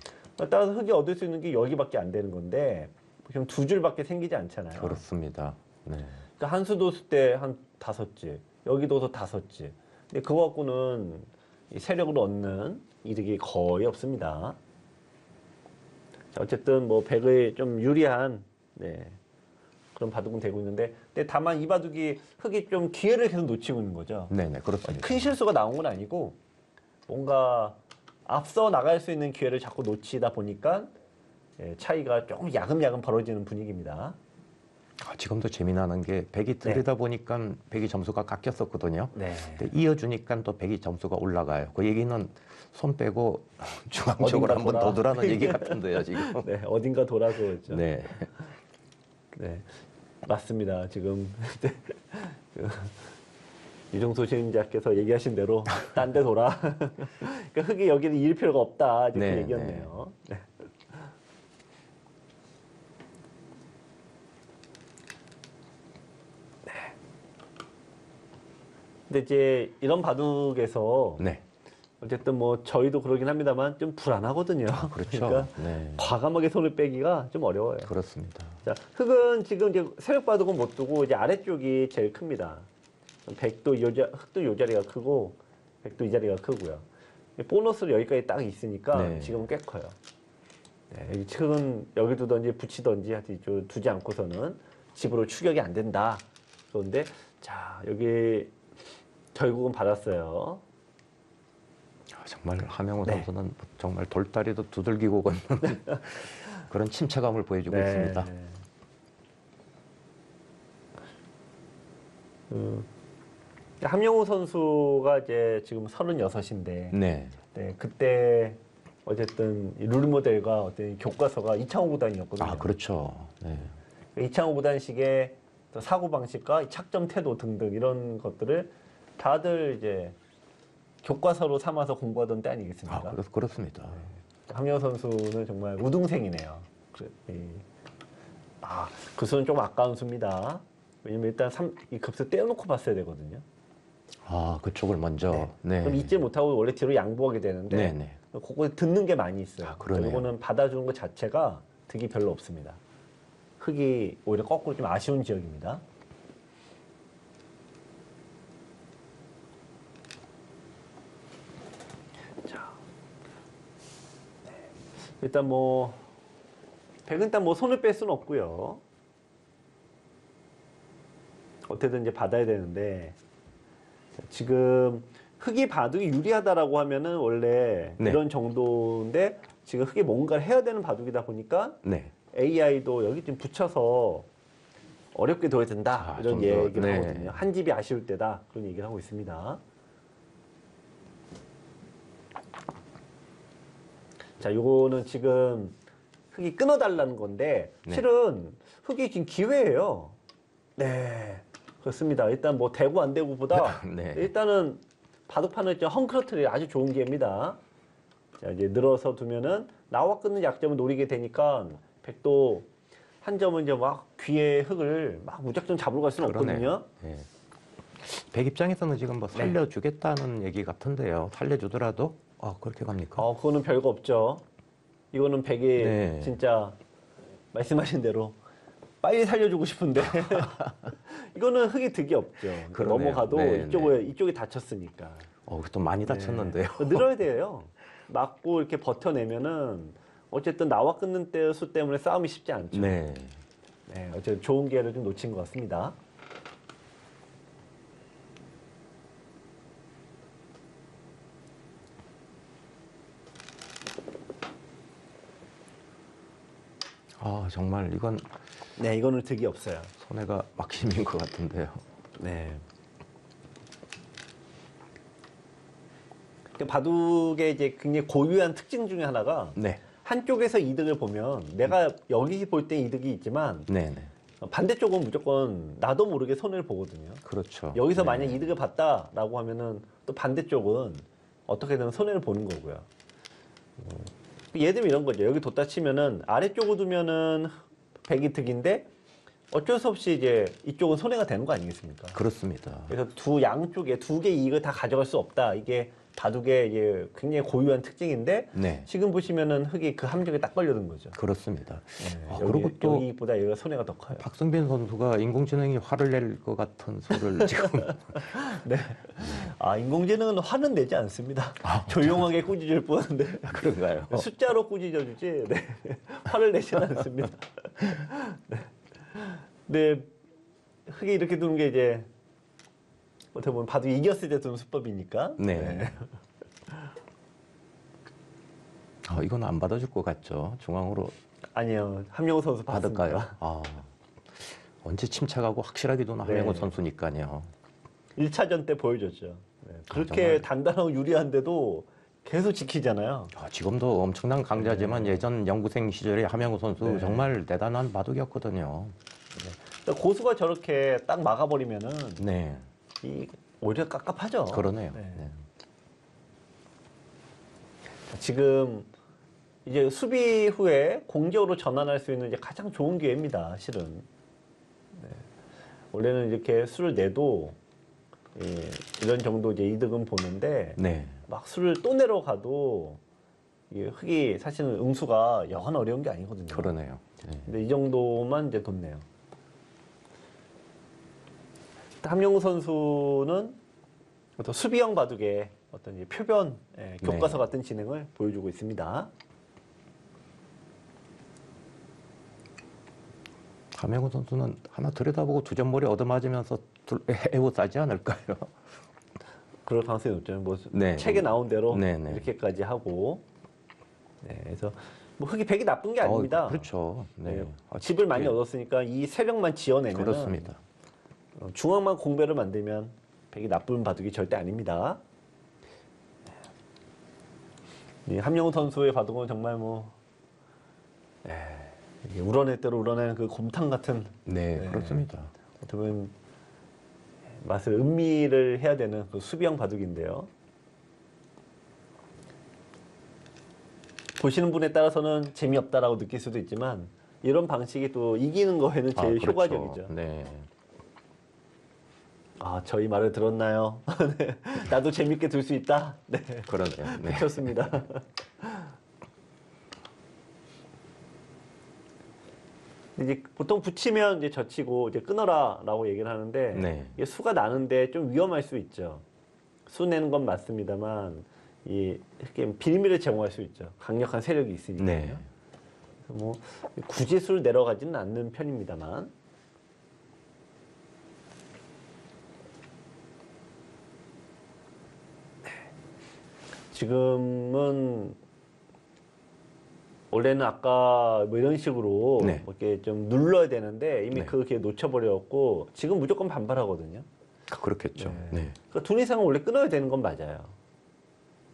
따라서 흙이 얻을 수 있는 게 여기밖에 안 되는 건데 그럼 두 줄밖에 생기지 않잖아요. 그렇습니다. 네. 그러니까 한 수 뒀을 때 한 5줄, 여기 둬서 5줄. 근데 그거 갖고는 이 세력을 얻는 이득이 거의 없습니다. 자, 어쨌든 뭐 백의 좀 유리한 그런 바둑은 되고 있는데, 근데 다만 이 바둑이 흙이 좀 기회를 계속 놓치고 있는 거죠. 네네, 그렇습니다. 큰 실수가 나온 건 아니고 뭔가 앞서 나갈 수 있는 기회를 자꾸 놓치다 보니까 차이가 조금 야금야금 벌어지는 분위기입니다. 지금도 재미나는 게 백이 들이다 보니까 백이 점수가 깎였었거든요. 네. 근데 이어주니까 또 백이 점수가 올라가요. 그 얘기는 손 빼고 중앙 쪽으로 어딘가 한번 돌아. 더 두라는 얘기 같은데요, 지금. 네, 어딘가 돌아서 그랬죠. 네. 네, 맞습니다. 지금 유정소 시인자께서 얘기하신 대로 딴 데 돌아. 그러니까 흙이 여기는 이을 필요가 없다. 이렇게 네, 얘기였네요. 네. 근데 이제 이런 바둑에서 네. 어쨌든 뭐 저희도 그러긴 합니다만 좀 불안하거든요. 그렇죠. 그러니까 네. 과감하게 손을 빼기가 좀 어려워요. 그렇습니다. 자, 흙은 지금 이제 세력 바둑은 못 두고 이제 아래쪽이 제일 큽니다. 흙도 요 자리가 크고 백도 이 자리가 크고요. 보너스로 여기까지 딱 있으니까 네. 지금은 꽤 커요. 네, 이 흙은 여기 두던지 붙이던지 하여튼 두지 않고서는 집으로 추격이 안 된다. 그런데 자, 여기 결국은 받았어요. 정말 하명우 네. 선수는 정말 돌다리도 두들기고 걷는 그런 침체감을 보여주고 있습니다. 함영우 선수가 이제 지금 36인데 네. 네, 그때 어쨌든 이 룰모델과 어떤 교과서가 이창호 구단이었거든요. 아, 그렇죠. 네. 이창호 구단식의 사고 방식과 착점 태도 등등 이런 것들을 다들 이제 교과서로 삼아서 공부하던 때 아니겠습니까? 아, 그렇습니다. 함영우 선수는 정말 우등생이네요. 그 수는 좀 아까운 수입니다. 왜냐면 일단 이 급수 떼어놓고 봤어야 되거든요. 아, 그쪽을 먼저. 네. 그럼 잊지 못하고 원래 뒤로 양보하게 되는데 네, 네. 그거 듣는 게 많이 있어요. 아, 그러네요. 이거는 받아주는 것 자체가 득이 별로 없습니다. 흙이 오히려 거꾸로 좀 아쉬운 지역입니다. 자, 네. 일단 뭐 백은 일단 뭐 손을 뺄 수는 없고요. 어떻게든 이제 받아야 되는데 자, 지금 흙이 바둑이 유리하다라고 하면은 원래 네. 이런 정도인데 지금 흙이 뭔가를 해야 되는 바둑이다 보니까 네. AI도 여기 좀 붙여서 어렵게 둬야 된다 아, 이런 좀 더, 얘기를 네. 하거든요. 한 집이 아쉬울 때다 그런 얘기를 하고 있습니다. 자, 요거는 지금 흙이 끊어달라는 건데 네. 실은 흙이 지금 기회예요. 네, 그렇습니다. 일단 뭐 되고 안 되고보다 네. 일단은 바둑판을 좀 헝클어트리 아주 좋은 기회입니다. 자, 이제 늘어서 두면은 나와 끊는 약점을 노리게 되니까 백도 한 점은 이제 막 귀에 흙을 막 무작정 잡으러 갈 수는 그러네요. 없거든요. 네. 백 입장에서는 지금 뭐 네. 살려주겠다는 얘기 같은데요. 살려주더라도 그렇게 갑니까? 그거는 별거 없죠. 이거는 백이 네. 진짜 말씀하신 대로 빨리 살려주고 싶은데 이거는 흙이 득이 없죠. 그러네요. 넘어가도 네, 이쪽이 다쳤으니까. 또 많이 다쳤는데요. 늘어야 돼요. 맞고 이렇게 버텨내면은 어쨌든 나와 끊는 수 때문에 싸움이 쉽지 않죠. 네. 네, 어쨌든 좋은 기회를 좀 놓친 것 같습니다. 정말 이건 네, 이거는 득이 없어요. 손해가 막힘인 것 같은데요. 네. 바둑의 이제 굉장히 고유한 특징 중에 하나가 네. 한쪽에서 이득을 보면 내가 여기 볼 때 이득이 있지만 네, 네. 반대쪽은 무조건 나도 모르게 손해를 보거든요. 그렇죠. 여기서 네. 만약 이득을 봤다라고 하면은 또 반대쪽은 어떻게든 손해를 보는 거고요. 예를 들면 이런 거죠. 여기 뒀다 치면은 아래쪽으로 두면은 백이 득인데 어쩔 수 없이 이제 이쪽은 손해가 되는 거 아니겠습니까? 그렇습니다. 그래서 두 양쪽에 두 개 이익을 다 가져갈 수 없다. 이게 바둑의 이제 굉장히 고유한 특징인데 네. 지금 보시면은 흙이 그 함정에 딱 걸려든 거죠. 그렇습니다. 네, 그리고 또 여기보다 여기가 손해가 더 커요. 박성빈 선수가 인공지능이 화를 낼 것 같은 소리를 지금 네. 인공지능은 화는 내지 않습니다. 조용하게 꾸짖을 뿐인데 그런가요? 숫자로 꾸짖어주지 네. 화를 내지는 않습니다. 네. 네. 흙이 이렇게 두는 게 이제 어떻게 보면 바둑 이겼을 때 두는 수법이니까. 네. 이건 안 받아줄 것 같죠. 중앙으로 아니요. 함영우 선수 받을까요? 받습니다. 언제 침착하고 확실하게 도는 네. 함영우 선수니까요. 1차전 때 보여줬죠. 네. 그렇게 정말. 단단하고 유리한데도 계속 지키잖아요. 지금도 엄청난 강자지만 예전 연구생 시절에 함영우 선수 네. 정말 대단한 바둑이었거든요. 그러니까 고수가 저렇게 딱 막아버리면은 네, 오히려 깝깝하죠. 그러네요. 네. 네. 지금 이제 수비 후에 공격으로 전환할 수 있는 이제 가장 좋은 기회입니다. 실은. 네. 원래는 이렇게 수를 내도 이런 정도 이제 이득은 보는데 네. 막 수를 또 내려가도 이 흙이 사실은 응수가 영 어려운 게 아니거든요. 그러네요. 네. 근데 이 정도만 이제 뒀네요. 함영우 선수는 어떤 수비형 바둑의 어떤 이제 표변, 교과서 같은 진행을 보여주고 있습니다. 함영우 선수는 하나 들여다보고 두 점 머리 얻어맞으면서 에워싸지 않을까요? 그럴 가능성이 높죠. 뭐 네. 책에 나온 대로 네, 네. 이렇게까지 하고. 네, 그래서 뭐 흙이 백이 나쁜 게 아닙니다. 그렇죠. 네. 집을 많이 예, 얻었으니까 이 세력만 지어내면 그렇습니다. 중앙만 공배를 만들면 백이 나쁜 바둑이 절대 아닙니다. 이 함영우 선수의 바둑은 정말 뭐 이게 우러낼 대로 우러내는 그 곰탕 같은 네, 그렇습니다. 어떻게 보면 맛을 음미를 해야 되는 그 수비형 바둑인데요. 보시는 분에 따라서는 재미없다라고 느낄 수도 있지만 이런 방식이 또 이기는 거에는 제일 그렇죠. 효과적이죠. 네. 아, 저희 말을 들었나요? 네. 나도 재밌게 둘 수 있다. 네, 그러네요. 네. 좋습니다. 이제 보통 붙이면 이제 젖히고 이제 끊어라라고 얘기를 하는데 네. 이게 수가 나는데 좀 위험할 수 있죠. 수 내는 건 맞습니다만 이 이렇게 빌미를 제공할 수 있죠. 강력한 세력이 있으니까요. 네. 그래서 뭐 굳이 수를 내려가지는 않는 편입니다만. 지금은 원래는 아까 뭐 이런 식으로 네. 뭐 이렇게 좀 눌러야 되는데 이미 네. 그게 놓쳐버렸고 지금 무조건 반발하거든요. 그렇겠죠. 네. 그러니까 둔 이상은 원래 끊어야 되는 건 맞아요.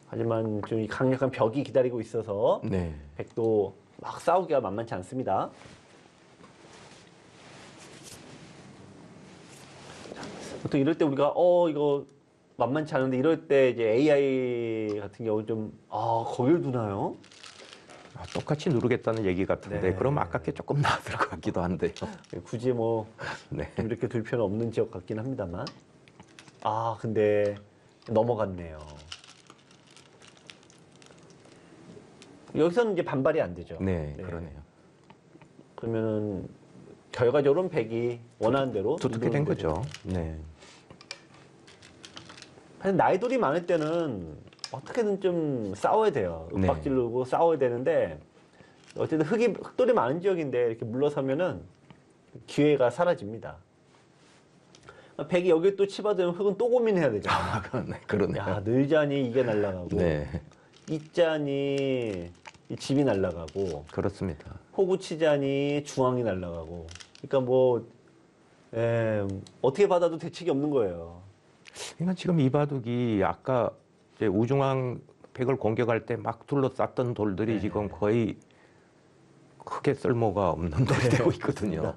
하지만 좀 이 강력한 벽이 기다리고 있어서 네. 백도 막 싸우기가 만만치 않습니다. 보통 이럴 때 우리가 이거 만만치 않은데 이럴 때 이제 AI 같은 경우 좀 거길 두나요? 똑같이 누르겠다는 얘기 같은데 네. 그럼 아깝게 조금 나았을 것 같기도 한데요. 굳이 뭐 네. 좀 이렇게 둘 필요는 없는 지역 같긴 합니다만. 근데 넘어갔네요. 여기서는 이제 반발이 안 되죠. 네, 네. 그러네요. 그러면은 결과적으로는 백이 원하는 대로 두텁게 된 누르는 거죠. 네. 사실 나이돌이 많을 때는 어떻게든 좀 싸워야 돼요. 네. 윽박지르고 싸워야 되는데 어쨌든 흑돌이 많은 지역인데 이렇게 물러서면은 기회가 사라집니다. 백이 여기 또 치받으면 흑은 또 고민해야 되잖아. 네, 그러네요. 야, 늘자니 이게 날아가고 네, 이자니 이 집이 날아가고 그렇습니다. 호구 치자니 중앙이 날아가고. 그러니까 뭐 어떻게 받아도 대책이 없는 거예요. 그러니까 지금 이 바둑이 아까 이제 우중앙 백을 공격할 때 막 둘러쌌던 돌들이 네. 지금 거의 크게 쓸모가 없는 돌이 되고 있거든요.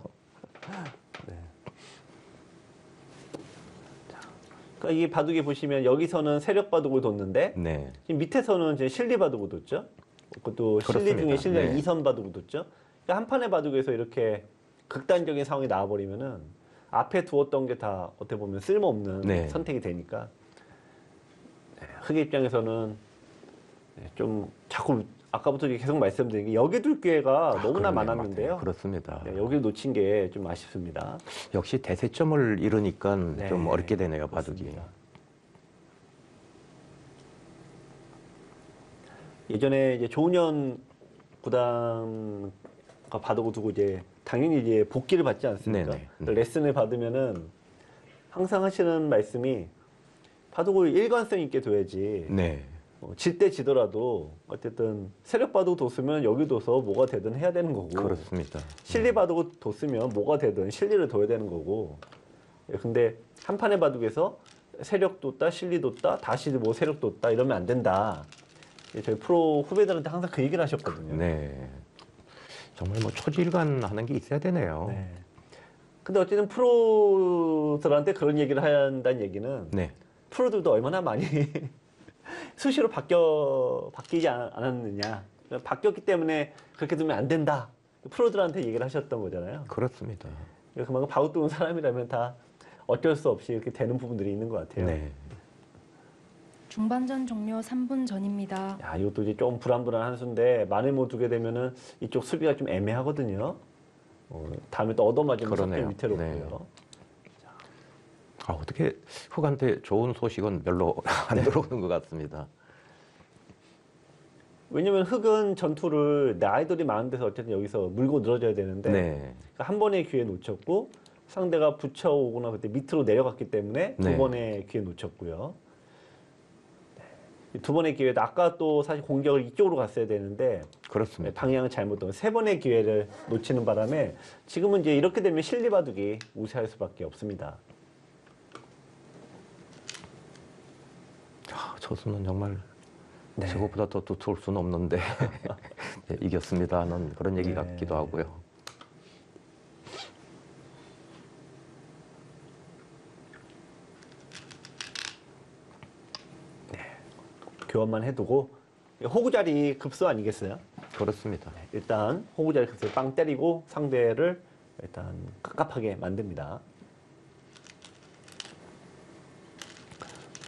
그러니까 이 바둑에 보시면 여기서는 세력 바둑을 뒀는데 네, 지금 밑에서는 이제 실리 바둑을 뒀죠. 그것도 실리 그렇습니다. 중에 실리 네. 2선 바둑을 뒀죠. 그러니까 한 판의 바둑에서 이렇게 극단적인 상황이 나와버리면은 앞에 두었던 게 다 어떻게 보면 쓸모없는 네. 선택이 되니까 흑의 입장에서는 좀 자꾸 아까부터 계속 말씀드린 게 여기 둘 기회가 너무나 그러네요. 많았는데요. 그렇습니다. 네, 여기를 놓친 게 좀 아쉽습니다. 역시 대세점을 잃으니까 네, 좀 어렵게 되네요, 바둑이. 그렇습니다. 예전에 이제 조은현 구단과 바둑을 두고 이제 당연히 이제 복귀를 받지 않습니까? 네네. 레슨을 받으면은 항상 하시는 말씀이 바둑을 일관성 있게 둬야지. 네, 질 때 지더라도 어쨌든 세력 바둑 뒀으면 여기 둬서 뭐가 되든 해야 되는 거고. 그렇습니다. 실리 바둑을 뒀으면 뭐가 되든 실리를 둬야 되는 거고. 근데 한 판의 바둑에서 세력 뒀다, 실리 뒀다, 다시 뭐 세력 뒀다 이러면 안 된다. 저희 프로 후배들한테 항상 그 얘기를 하셨거든요. 네, 정말 뭐 초질관 하는 게 있어야 되네요. 네. 근데 어쨌든 프로들한테 그런 얘기를 한다는 얘기는 네, 프로들도 얼마나 많이 수시로 바뀌지 않았느냐. 바뀌었기 때문에 그렇게 두면 안 된다. 프로들한테 얘기를 하셨던 거잖아요. 그렇습니다. 그만큼 바둑 두는 사람이라면 다 어쩔 수 없이 이렇게 되는 부분들이 있는 것 같아요. 네, 중반전 종료 3분 전입니다. 야, 이것도 이제 좀 불안불안한 수인데 만회모 두게 되면은 이쪽 수비가 좀 애매하거든요. 다음에 또 얻어맞으면 그러네요. 좀 위태롭고요. 네. 어떻게 흑한테 좋은 소식은 별로 안 들어오는 것 같습니다. 왜냐면 흑은 전투를 내 아이돌이 많은 데서 어쨌든 여기서 물고 늘어져야 되는데 네, 한 번의 기회 놓쳤고 상대가 붙여오거나 그때 밑으로 내려갔기 때문에 두 네. 번의 기회 놓쳤고요. 두 번의 기회도 아까 또 사실 공격을 이쪽으로 갔어야 되는데 그렇습니다. 방향을 잘못하면 세 번의 기회를 놓치는 바람에 지금은 이제 이렇게 되면 실리 바둑이 우세할 수밖에 없습니다. 소수는 정말 네. 저거보다 더 두터울 수는 없는데 네, 이겼습니다는 그런 얘기 네. 같기도 하고요. 교환만 해두고 호구자리 급수 아니겠어요? 그렇습니다. 일단 호구자리 급수를 빵 때리고 상대를 일단 깝깝하게 만듭니다.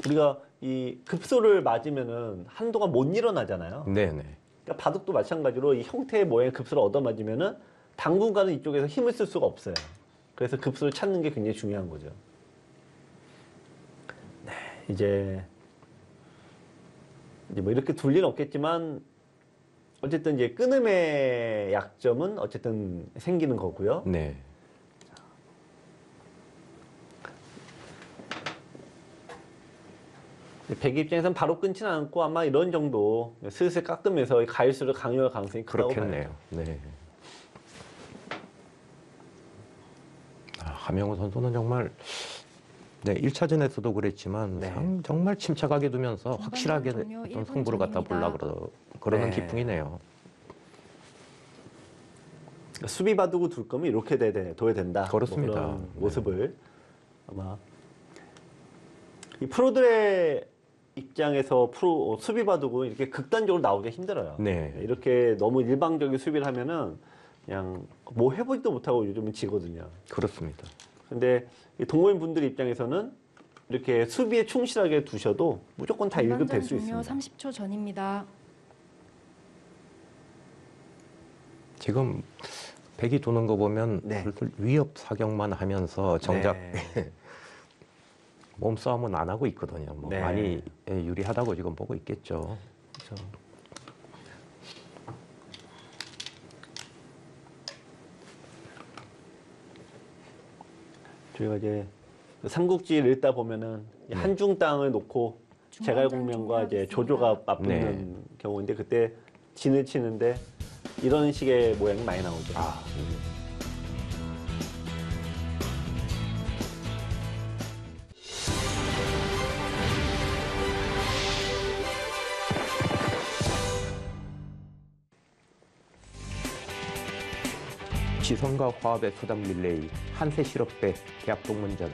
우리가 이 급소를 맞으면은 한동안 못 일어나잖아요. 네네. 그러니까 바둑도 마찬가지로 이 형태의 모양의 급소를 얻어 맞으면은 당분간은 이쪽에서 힘을 쓸 수가 없어요. 그래서 급소를 찾는 게 굉장히 중요한 거죠. 네, 이제 뭐 이렇게 둘 리는 없겠지만 어쨌든 이제 끊음의 약점은 어쨌든 생기는 거고요. 네. 백이 입장에서는 바로 끊지는 않고 아마 이런 정도 슬슬 깎으면서 가일수를 강요할 가능성이 크다고 그렇겠네요. 봐요. 네. 하명우 선수는 정말 네, 1차전에서도 그랬지만 네. 정말 침착하게 두면서 확실하게 종료 어떤 1분 승부를 갖다 전입니다. 보려고 그러는 네. 기풍이네요. 수비 바둑을 둘 거면 이렇게 둬야 된다. 그렇습니다. 뭐 그런 네. 모습을 아마 이 프로들의 입장에서 수비 바둑은 이렇게 극단적으로 나오기가 힘들어요. 네. 이렇게 너무 일방적인 수비를 하면은 그냥 뭐 해보지도 못하고 요즘은 지거든요. 그렇습니다. 근데 이 동호인 분들 입장에서는 이렇게 수비에 충실하게 두셔도 무조건 다 1급 될 수 종료 있습니다. 30초 전입니다. 지금 백이 도는 거 보면 네. 슬슬 위협 사격만 하면서 정작 네. 몸싸움은 안 하고 있거든요. 뭐 네. 많이 유리하다고 지금 보고 있겠죠. 그렇죠. 저희가 이제 삼국지를 읽다 보면은 이 한중 땅을 놓고 제갈공명과 이제 조조가 맞붙는 네. 경우인데 그때 진을 치는데 이런 식의 모양이 많이 나오죠. 아, 지성과 화합의 수단 릴레이 한세 실업배 대학 동문전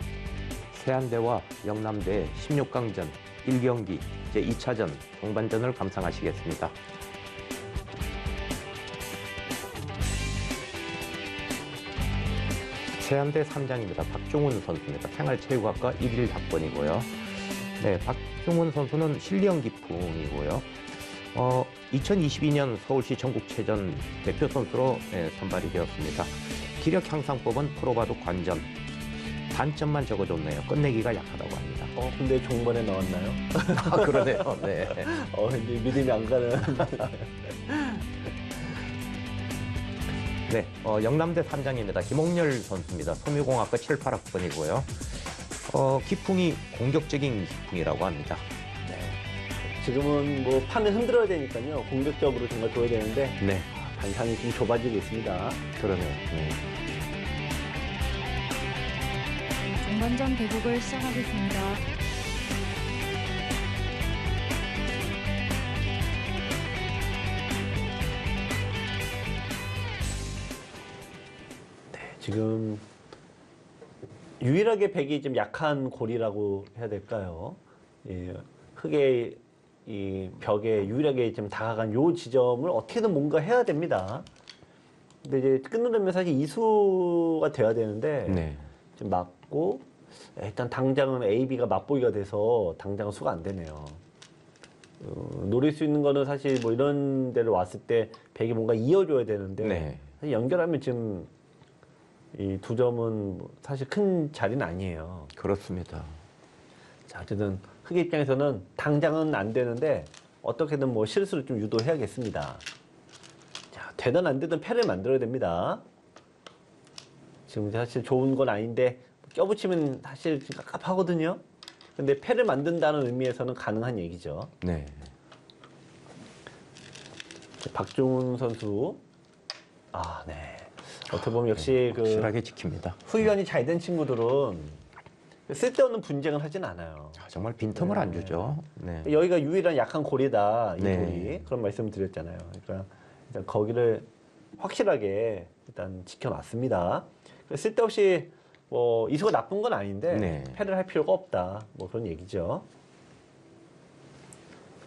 세안대와 영남대 16강전 1경기 제2차전 동반전을 감상하시겠습니다. 세안대 3장입니다. 박종훈 선수입니다. 생활체육학과 1일 학번이고요. 네, 박종훈 선수는 실리언 기풍이고요. 2022년 서울시 전국체전 대표 선수로 선발이 되었습니다. 기력 향상법은 프로바둑 관전. 단점만 적어줬네요. 끝내기가 약하다고 합니다. 근데 종반에 나왔나요? 아, 그러네요. 네. 이제 믿음이 안 가는. 네, 영남대 3장입니다. 김홍렬 선수입니다. 소묘공학과 7, 8학번이고요. 기풍이 공격적인 기풍이라고 합니다. 지금은 뭐 판을 흔들어야 되니까요. 공격적으로 정말 둬야 되는데 네, 단상이 좀 좁아지고 있습니다. 그러네요. 네. 동반전 대국을 시작하겠습니다. 지금 유일하게 백이 좀 약한 골이라고 해야 될까요? 예, 흙의 이 벽에 유일하게 좀 다가간 요 지점을 어떻게든 뭔가 해야 됩니다. 근데 이제 끊으려면 사실 이수가 돼야 되는데 네. 좀 맞고 일단 당장은 A, B가 맞보기가 돼서 당장은 수가 안 되네요. 노릴 수 있는 거는 사실 뭐 이런 데를 왔을 때 백이 뭔가 이어줘야 되는데 네. 사실 연결하면 지금 이 두 점은 사실 큰 자리는 아니에요. 그렇습니다. 자, 어쨌든 흑의 입장에서는 당장은 안 되는데 어떻게든 뭐 실수를 좀 유도해야겠습니다. 자, 되든 안 되든 패를 만들어야 됩니다. 지금 사실 좋은 건 아닌데 껴붙이면 사실 깝깝하거든요. 근데 패를 만든다는 의미에서는 가능한 얘기죠. 네. 박종훈 선수. 네. 어떻게 보면 역시 그 확실하게 지킵니다. 훈련이 잘 된 친구들은 쓸데없는 분쟁을 하진 않아요. 정말 빈틈을 안 주죠. 네. 여기가 유일한 약한 골이다, 이 네. 돌이. 그런 말씀을 드렸잖아요. 그러니까 일단 거기를 확실하게 일단 지켜놨습니다. 쓸데없이 뭐 이수가 나쁜 건 아닌데 네. 패를 할 필요가 없다. 뭐 그런 얘기죠.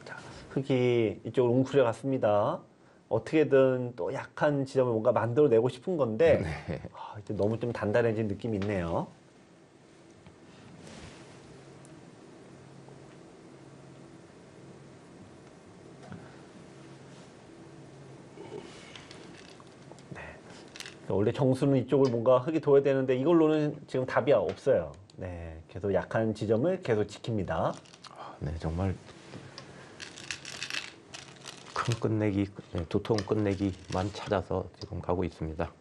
자, 흙이 이쪽으로 웅크려 갔습니다. 어떻게든 또 약한 지점을 뭔가 만들어내고 싶은 건데 네. 이제 너무 좀 단단해진 느낌이 있네요. 원래 정수는 이쪽을 뭔가 흙이 둬야 되는데 이걸로는 지금 답이 없어요. 네, 계속 약한 지점을 계속 지킵니다. 네, 정말 큰 끝내기, 네, 두터운 끝내기만 찾아서 지금 가고 있습니다.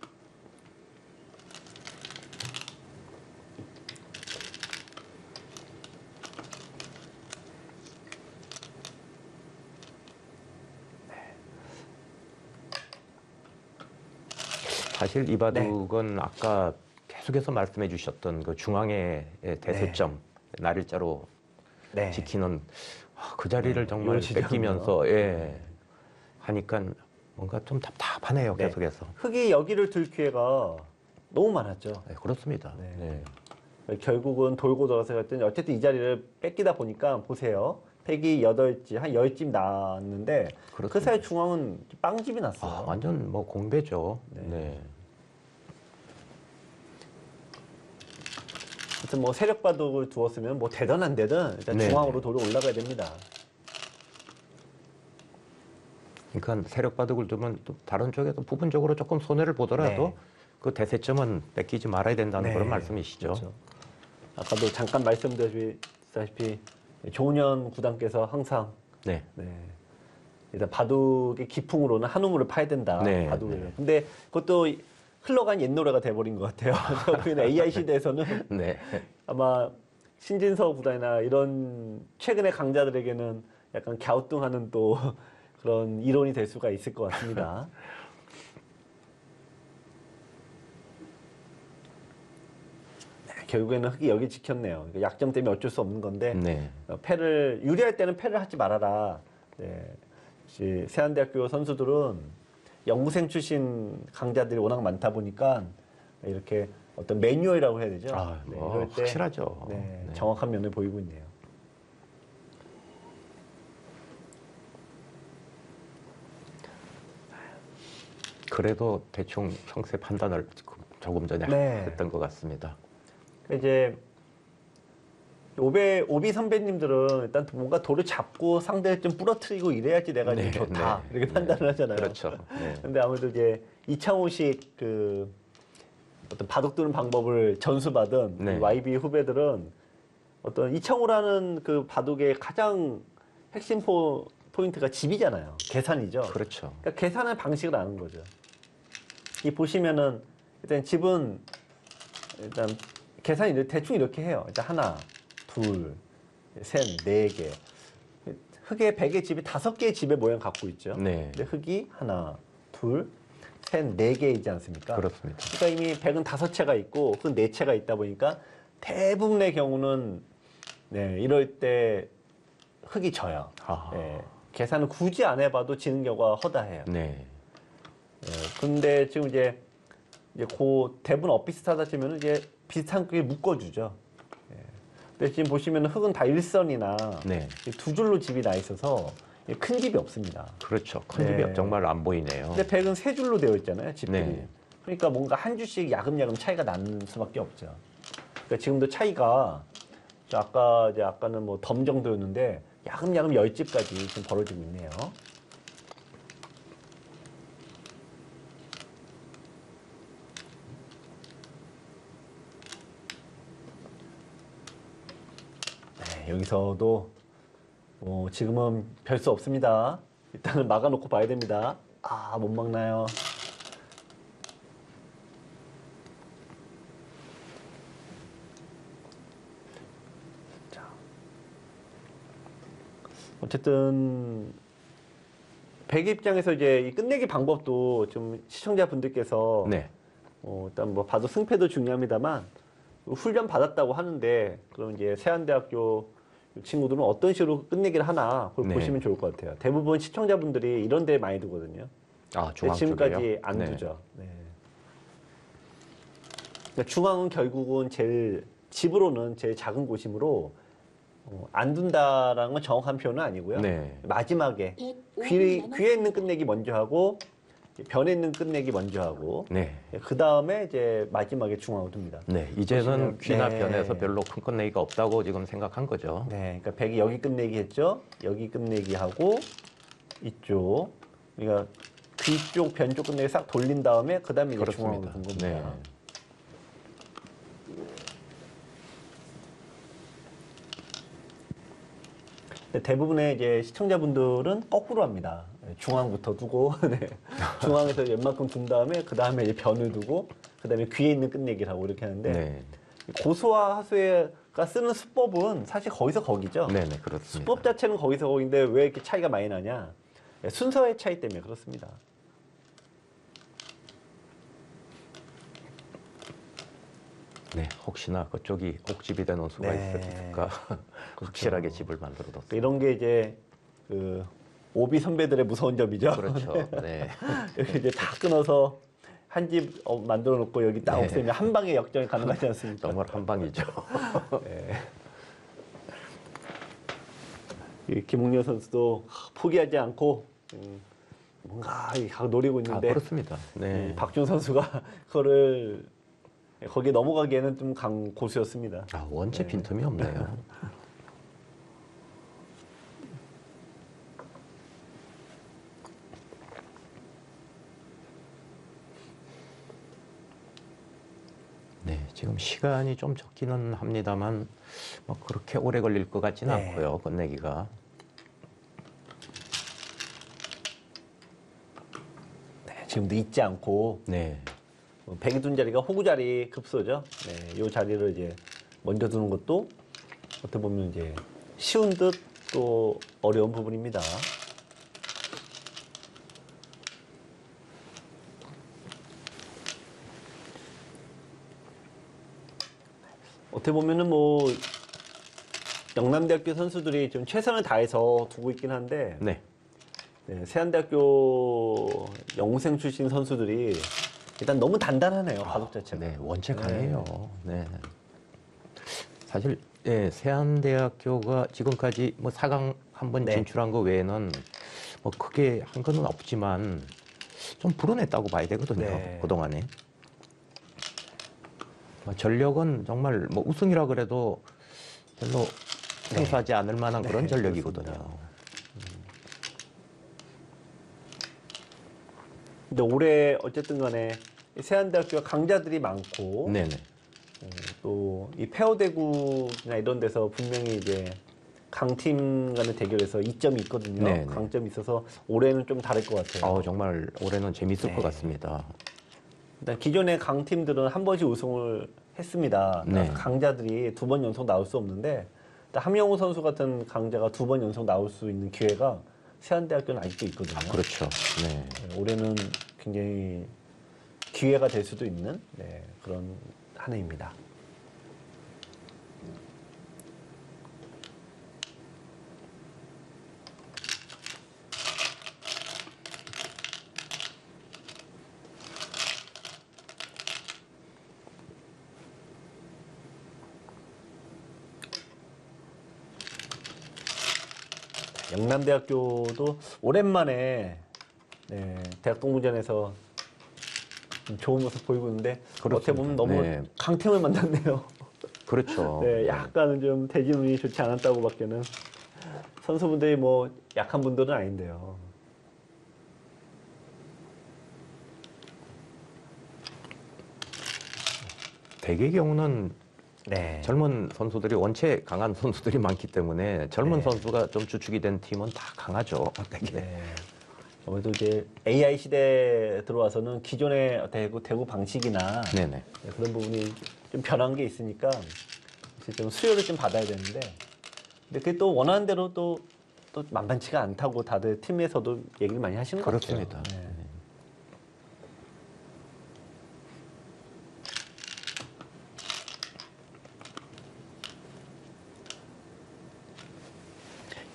사실 이 바둑은 아까 계속해서 말씀해 주셨던 그 중앙의 대소점 날일자로 네. 지키는 그 자리를 정말 요 지점이요. 뺏기면서 하니까 뭔가 좀 답답하네요. 네. 계속해서. 흙이 여기를 들 기회가 너무 많았죠. 네, 그렇습니다. 네. 네. 결국은 돌고 돌아서 갔더니 어쨌든 이 자리를 뺏기다 보니까 보세요. 팩이 8집, 한 10집 나왔는데 그 그렇습니다. 사이 중앙은 빵집이 났어요. 완전 뭐 공배죠. 네. 네. 하여튼 뭐 세력 바둑을 두었으면 뭐 되든 안 되든 일단 네. 중앙으로 돌이 올라가야 됩니다. 그러니까 세력 바둑을 두면 또 다른 쪽에도 부분적으로 조금 손해를 보더라도 네. 그 대세점은 뺏기지 말아야 된다는 네. 그런 말씀이시죠. 그렇죠. 아까도 잠깐 말씀드렸다시피 조은현 구단께서 항상 네. 일단 바둑의 기풍으로는 한우물을 파야 된다. 네, 바둑을. 네. 근데 그것도 흘러간 옛 노래가 돼버린 것 같아요. 저희는 AI 시대에서는 네. 아마 신진서 구단이나 이런 최근의 강자들에게는 약간 갸우뚱하는 또 그런 이론이 될 수가 있을 것 같습니다. 결국에는 흙이 여기 지켰네요. 약점 때문에 어쩔 수 없는 건데 네. 패를 유리할 때는 패를 하지 말아라. 네. 역시 세안대학교 선수들은 연구생 출신 강자들이 워낙 많다 보니까 이렇게 어떤 매뉴얼이라고 해야 되죠. 이럴 때 확실하죠. 네, 네. 정확한 면을 보이고 있네요. 그래도 대충 형세 판단을 조금 전에 네. 했던 것 같습니다. 이제 오비 선배님들은 일단 뭔가 돌을 잡고 상대를 좀 부러뜨리고 이래야지 내가 좀 좋다 이렇게 판단을 하잖아요. 그렇죠. 네. 근데 아무래도 이제 이창호식 그 어떤 바둑 두는 방법을 전수받은 네. 이 YB 후배들은 어떤 이창호라는 그 바둑의 가장 핵심 포인트가 집이잖아요. 계산이죠. 그렇죠. 그러니까 계산의 방식을 아는 거죠. 이 보시면은 일단 집은 일단 계산이 대충 이렇게 해요. 일단 하나, 둘, 셋, 네 개. 흙의 100의 집이 5개의 집의 모양 갖고 있죠. 네. 근데 흙이 하나, 둘, 셋, 네 개이지 않습니까? 그렇습니다. 그러니까 이미 100은 5채가 있고 흙은 4채가 있다 보니까 대부분의 경우는 이럴 때 흙이 져요. 계산을 굳이 안 해봐도 지는 경우가 허다해요. 네. 근데 지금 이제 그 대부분 엇비슷하다 치면 이제 비슷한 게 묶어주죠. 근데 지금 보시면 흙은 다 일선이나 네. 두 줄로 집이 나 있어서 큰 집이 없습니다. 그렇죠. 큰 집이 정말 안 보이네요. 근데 100은 세 줄로 되어 있잖아요, 집들이. 네. 그러니까 뭔가 한 줄씩 야금야금 차이가 나는 수밖에 없죠. 그러니까 지금도 차이가 아까는 뭐 덤 정도였는데 야금야금 10집까지 지금 벌어지고 있네요. 여기서도 지금은 별 수 없습니다. 일단은 막아놓고 봐야 됩니다. 못 막나요? 자, 어쨌든 백 입장에서 이제 이 끝내기 방법도 좀 시청자분들께서 네. 일단 뭐 봐도 승패도 중요합니다만 훈련 받았다고 하는데 그럼 이제 세안대학교 친구들은 어떤 식으로 끝내기를 하나 그걸 네. 보시면 좋을 것 같아요. 대부분 시청자분들이 이런 데 많이 두거든요. 아, 근데 중앙 지금까지 쪽이요? 안 네. 두죠. 네. 그러니까 중앙은 결국은 제일 집으로는 제일 작은 곳이므로 안 둔다라는 건 정확한 표현은 아니고요. 네. 마지막에 귀에 있는 끝내기 먼저 하고 변에 있는 끝내기 먼저 하고 네. 그 다음에 이제 마지막에 중앙을 둡니다. 네. 이제는 보시면- 귀나 네. 변에서 별로 큰 끝내기가 없다고 지금 생각한 거죠. 네, 그러니까 백이 여기 끝내기 했죠. 여기 끝내기 하고 이쪽, 그러니까 귀 쪽, 변 쪽 끝내기 싹 돌린 다음에 그 다음에 이제 중앙으로 둔 겁니다. 네. 근데 대부분의 이제 시청자분들은 거꾸로 합니다. 네, 중앙부터 두고 네. 중앙에서 웬만큼 둔 다음에 그 다음에 이제 변을 두고 그 다음에 귀에 있는 끝내기를 하고 이렇게 하는데 네. 고수와 하수가 쓰는 수법은 사실 거기서 거기죠. 네, 네, 그렇습니다. 수법 자체는 거기서 거기인데 왜 이렇게 차이가 많이 나냐? 네, 순서의 차이 때문에 그렇습니다. 네, 혹시나 그쪽이 옥집이 되는 수가 네. 있으니까 확실하게 집을 만들어 뒀어요. 이런 게 이제 그 오비 선배들의 무서운 점이죠. 그렇죠. 네. 이렇게 이제 다 끊어서 한 집 만들어 놓고 여기 딱 네. 없애면 한 방에 역전이 가능하지 않습니까? 정말 한 방이죠. 네. 이 김웅렬 선수도 포기하지 않고 뭔가 노리고 아, 있는데 그렇습니다. 네. 박준 선수가 그거를 거기에 넘어가기에는 좀 고수였습니다. 아, 원체 네. 빈틈이 없네요. 네, 지금 시간이 좀 적기는 합니다만 뭐 그렇게 오래 걸릴 것 같지는 네. 않고요. 끝내기가. 네, 지금도 잊지 않고 네. 백이 둔 자리가 호구 자리 급소죠. 네, 이 자리를 이제 먼저 두는 것도 어떻게 보면 이제 쉬운 듯 또 어려운 부분입니다. 어떻게 보면은 뭐 영남대학교 선수들이 좀 최선을 다해서 두고 있긴 한데 네. 네, 세안대학교 영생 출신 선수들이 일단 너무 단단하네요. 바둑 자체가. 네, 원체 강해요. 네. 사실 예, 세안대학교가 지금까지 뭐 4강 한 번 네. 진출한 거 외에는 뭐 크게 한 건 없지만 좀 불어냈다고 봐야 되거든요. 네. 그동안에. 뭐 전력은 정말 뭐 우승이라 그래도 별로 생소하지 않을 만한 그런 네, 전력이거든요. 그렇습니다. 근데 올해 어쨌든 간에 세안대학교가 강자들이 많고 네네. 또 이 폐허대구나 이런 데서 분명히 이제 강팀 간의 대결에서 이점이 있거든요. 네네. 강점이 있어서 올해는 좀 다를 것 같아요. 정말 올해는 재밌을 네. 것 같습니다. 일단 기존의 강팀들은 한 번씩 우승을 했습니다. 네. 강자들이 두 번 연속 나올 수 없는데 일단 함영우 선수 같은 강자가 두 번 연속 나올 수 있는 기회가 세안대학교는 아직도 있거든요. 그렇죠. 네. 네, 올해는 굉장히 기회가 될 수도 있는 그런 한 해입니다. 영남대학교도 오랜만에 대학 동부전에서 좀 좋은 모습 보이고 있는데 그렇습니다. 어떻게 보면 너무 네. 강팀을 만났네요. 그렇죠. 네, 약간은 좀 대진운이 좋지 않았다고밖에는 선수분들이 뭐 약한 분들은 아닌데요. 대개 경우는 네. 젊은 선수들이 원체 강한 선수들이 많기 때문에 젊은 네. 선수가 좀 주축이 된 팀은 다 강하죠. 되게. 네. 아무래도 이제 AI 시대에 들어와서는 기존의 대구 방식이나 네네. 그런 부분이 좀 변한 게 있으니까 이제 좀 수요를 좀 받아야 되는데 근데 그게 또 원하는 대로 또 만만치가 않다고 다들 팀에서도 얘기를 많이 하시는 것 그렇습니다. 같아요. 네.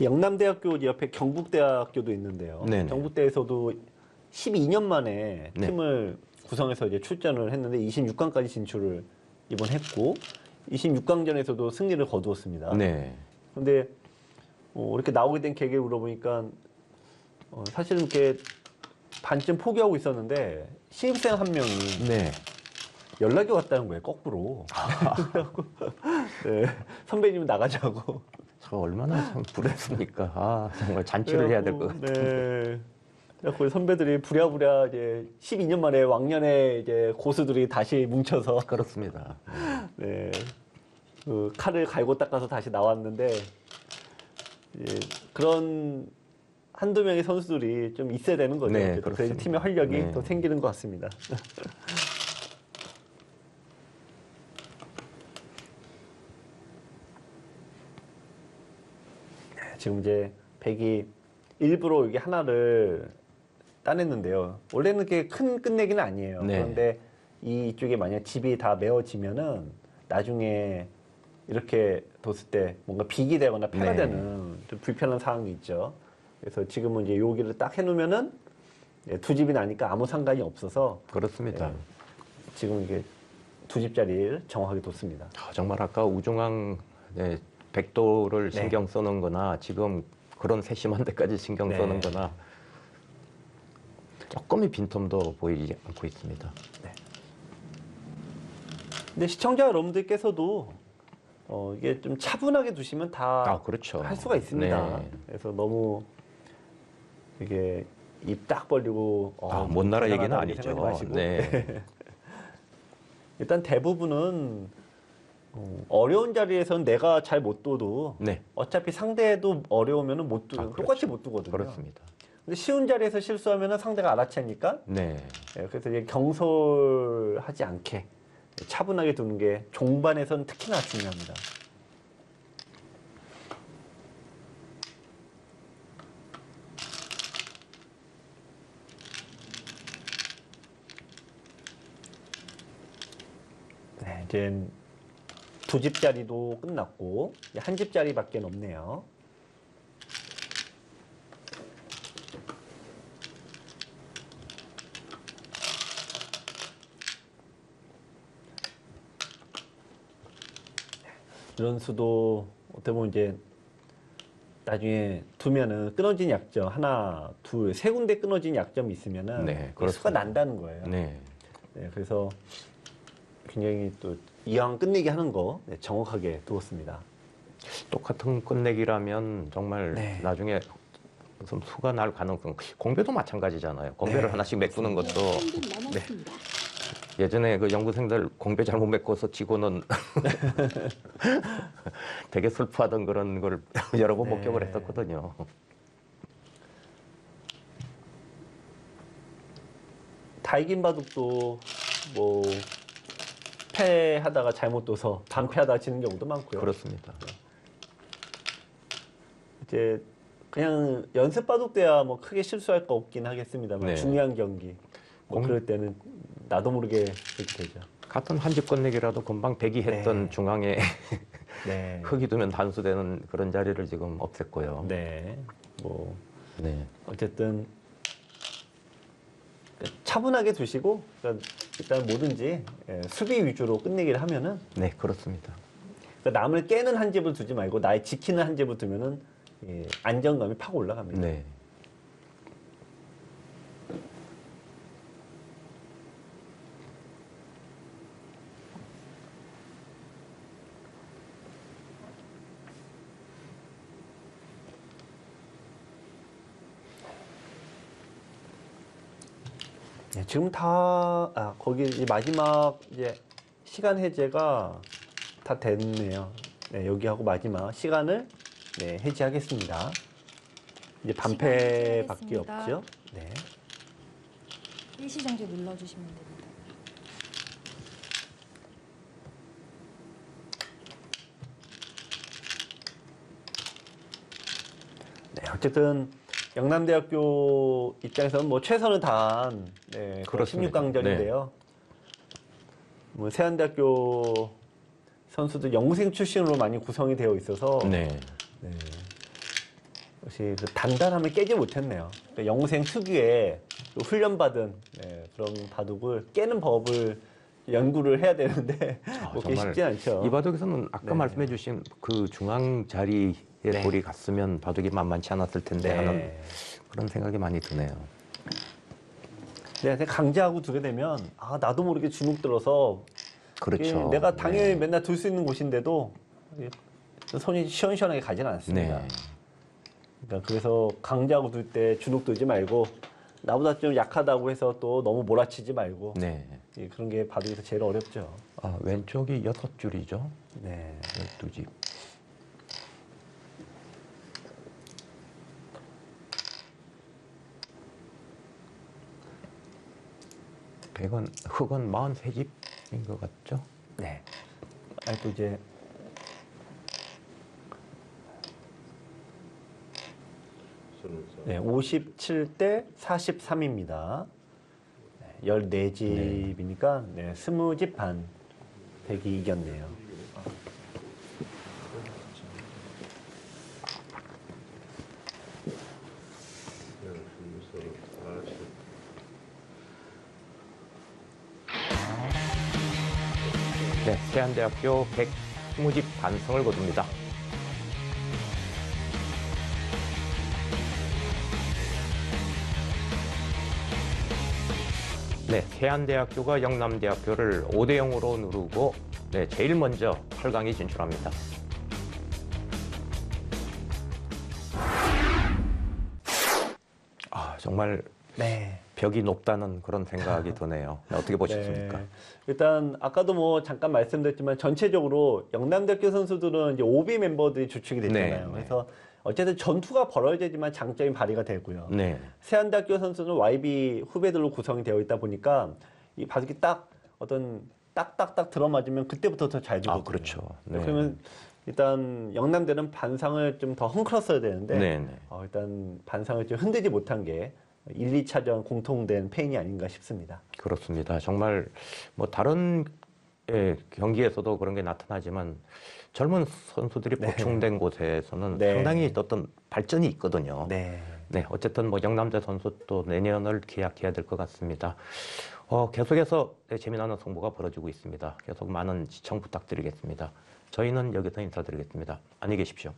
영남대학교 옆에 경북대학교도 있는데요. 네네. 경북대에서도 12년 만에 네. 팀을 구성해서 이제 출전을 했는데 26강까지 진출을 이번 했고 26강전에서도 승리를 거두었습니다. 네. 그런데 이렇게 나오게 된 계기를 물어보니까 사실은 이렇게 반쯤 포기하고 있었는데 신입생 한 명이 네. 연락이 왔다는 거예요. 거꾸로. 그래갖고 네, 선배님 나가자고. 저 얼마나 참 부럽습니까? 아, 정말 잔치를 해야 될 것 같아요. 네. 그래갖고 선배들이 부랴부랴 이제 12년 만에 왕년에 이제 고수들이 다시 뭉쳐서 그렇습니다. 네. 그 칼을 갈고 닦아서 다시 나왔는데 그런 한두 명의 선수들이 좀 있어야 되는 거죠. 네, 그래서 그렇습니다. 팀의 활력이 네. 더 생기는 것 같습니다. 지금 이제 백이 일부러 여기 하나를 따냈는데요. 원래는 그게 큰 끝내기는 아니에요. 네. 그런데 이쪽에 만약 집이 다 메워지면은 나중에 이렇게 뒀을 때 뭔가 빅이 되거나 패가 네. 되는 좀 불편한 상황이 있죠. 그래서 지금은 이제 여기를 딱 해놓으면은 두 집이 나니까 아무 상관이 없어서 그렇습니다. 예, 지금 이게 두 집짜리를 정확하게 뒀습니다. 아, 정말 아까 우중항 네, 백도를 네. 신경 쓰는 거나 지금 그런 세심한 데까지 신경 네. 쓰는 거나 조금의 빈틈도 보이지 않고 있습니다. 근데 시청자 여러분들께서도 이게 좀 차분하게 두시면 다 아, 그렇죠. 할 수가 있습니다. 네. 그래서 너무 이게 입 딱 벌리고 못 나라 얘기는 대단하다 아니죠. 이렇게 생각하지 마시고. 네. 일단 대부분은 어려운 자리에서는 내가 잘 못 둬도 네. 어차피 상대도 어려우면 못 두, 그렇죠. 똑같이 못 두거든요. 그렇습니다. 근데 쉬운 자리에서 실수하면 상대가 알아채니까 네. 그래서 이제 경솔하지 않게 차분하게 두는 게 종반에서는 특히나 중요합니다. 네, 이제 두 집짜리도 끝났고 이제 한 집짜리밖에 없네요. 이런 수도 어떻게 보면 이제 나중에 두면은 끊어진 약점 하나, 둘, 세 군데 끊어진 약점이 있으면은 네, 수가 그렇습니다. 난다는 거예요. 네. 네, 그래서 굉장히 또 이왕 끝내기 하는 거 정확하게 두었습니다. 똑같은 끝내기라면 정말 네. 나중에 무슨 수가 날 가능성. 공배도 마찬가지잖아요. 공배를 네. 하나씩 메꾸는 것도 네. 예전에 그 연구생들 공배 잘못 메꿔서 지고는 되게 슬퍼하던 그런 걸 여러 번 네. 목격을 했었거든요. 다 이긴 바둑도 뭐 패하다가 잘못 둬서 반패하다 지는 경우도 많고요. 그렇습니다. 이제 그냥 연습 바둑 때야 뭐 크게 실수할 거 없긴 하겠습니다만 네. 중요한 경기 뭐 그럴 때는 나도 모르게 그렇게 되죠. 같은 한 집 끝내기라도 금방 대기했던 네. 중앙에 네. 흙이 두면 단수되는 그런 자리를 지금 없앴고요. 네. 뭐 네. 어쨌든 차분하게 두시고 일단 뭐든지 수비 위주로 끝내기를 하면은 네, 그렇습니다. 그러니까 남을 깨는 한 집을 두지 말고 나의 지키는 한 집을 두면은 안정감이 팍 올라갑니다. 네. 네, 지금 다 거기 이제 마지막 이제 시간 해제가 다 됐네요. 네, 여기하고 마지막 시간을 해제하겠습니다. 이제 시간 반패밖에 해제하겠습니다. 없죠. 네. 일시정지 눌러주시면 됩니다. 네, 어쨌든 영남대학교 입장에서는 뭐 최선을 다한 그렇습니다. 16강전인데요. 뭐 세안대학교 선수들 영생 출신으로 많이 구성이 되어 있어서 네. 네. 역시 그 단단함을 깨지 못했네요. 그러니까 영생 특유의 또 훈련받은 그런 바둑을 깨는 법을 연구를 해야 되는데 그게 쉽지 않죠. 이 바둑에서는 아까 네. 말씀해주신 그 중앙 자리에 네. 돌이 갔으면 바둑이 만만치 않았을 텐데 하는 그런 생각이 많이 드네요. 네, 강제하고 두게 되면 나도 모르게 주눅 들어서 그렇죠. 내가 당연히 네. 맨날 둘 수 있는 곳인데도 손이 시원시원하게 가지는 않습니다. 네. 그러니까 그래서 강제하고 둘 때 주눅 들지 말고 나보다 좀 약하다고 해서 또 너무 몰아치지 말고 네. 그런 게 바둑에서 제일 어렵죠. 왼쪽이 6줄이죠. 네. 12집. 흑은 43집인 것 같죠? 네. 또 이제 네, 57대 43입니다. 14집이니까 20집 반 백이 이겼네요. 네, 세안대학교 120집 반승을 거둡니다. 네, 세안대학교가 영남대학교를 5대 0으로 누르고 제일 먼저 8강에 진출합니다. 정말 벽이 높다는 그런 생각이 드네요. 어떻게 보셨습니까? 네. 일단 아까도 뭐 잠깐 말씀드렸지만 전체적으로 영남대학교 선수들은 이제 OB 멤버들이 주축이 됐잖아요. 네. 그래서 어쨌든 전투가 벌어지지만 장점이 발휘가 되고요. 네. 세안대학교 선수는 YB 후배들로 구성이 되어 있다 보니까 이 바둑이 딱 어떤 딱딱딱 들어맞으면 그때부터 더 잘 주거든요. 그렇죠. 네. 그러면 일단 영남대는 반상을 좀 더 헝클었어야 되는데 네. 일단 반상을 좀 흔들지 못한 게 1, 2차전 공통된 패인이 아닌가 싶습니다. 그렇습니다. 정말 뭐 다른 경기에서도 그런 게 나타나지만 젊은 선수들이 보충된 곳에서는 상당히 어떤 발전이 있거든요. 네. 어쨌든 뭐 영남대 선수 또 내년을 기약해야 될 것 같습니다. 계속해서 재미나는 승부가 벌어지고 있습니다. 계속 많은 시청 부탁드리겠습니다. 저희는 여기서 인사드리겠습니다. 안녕히 계십시오.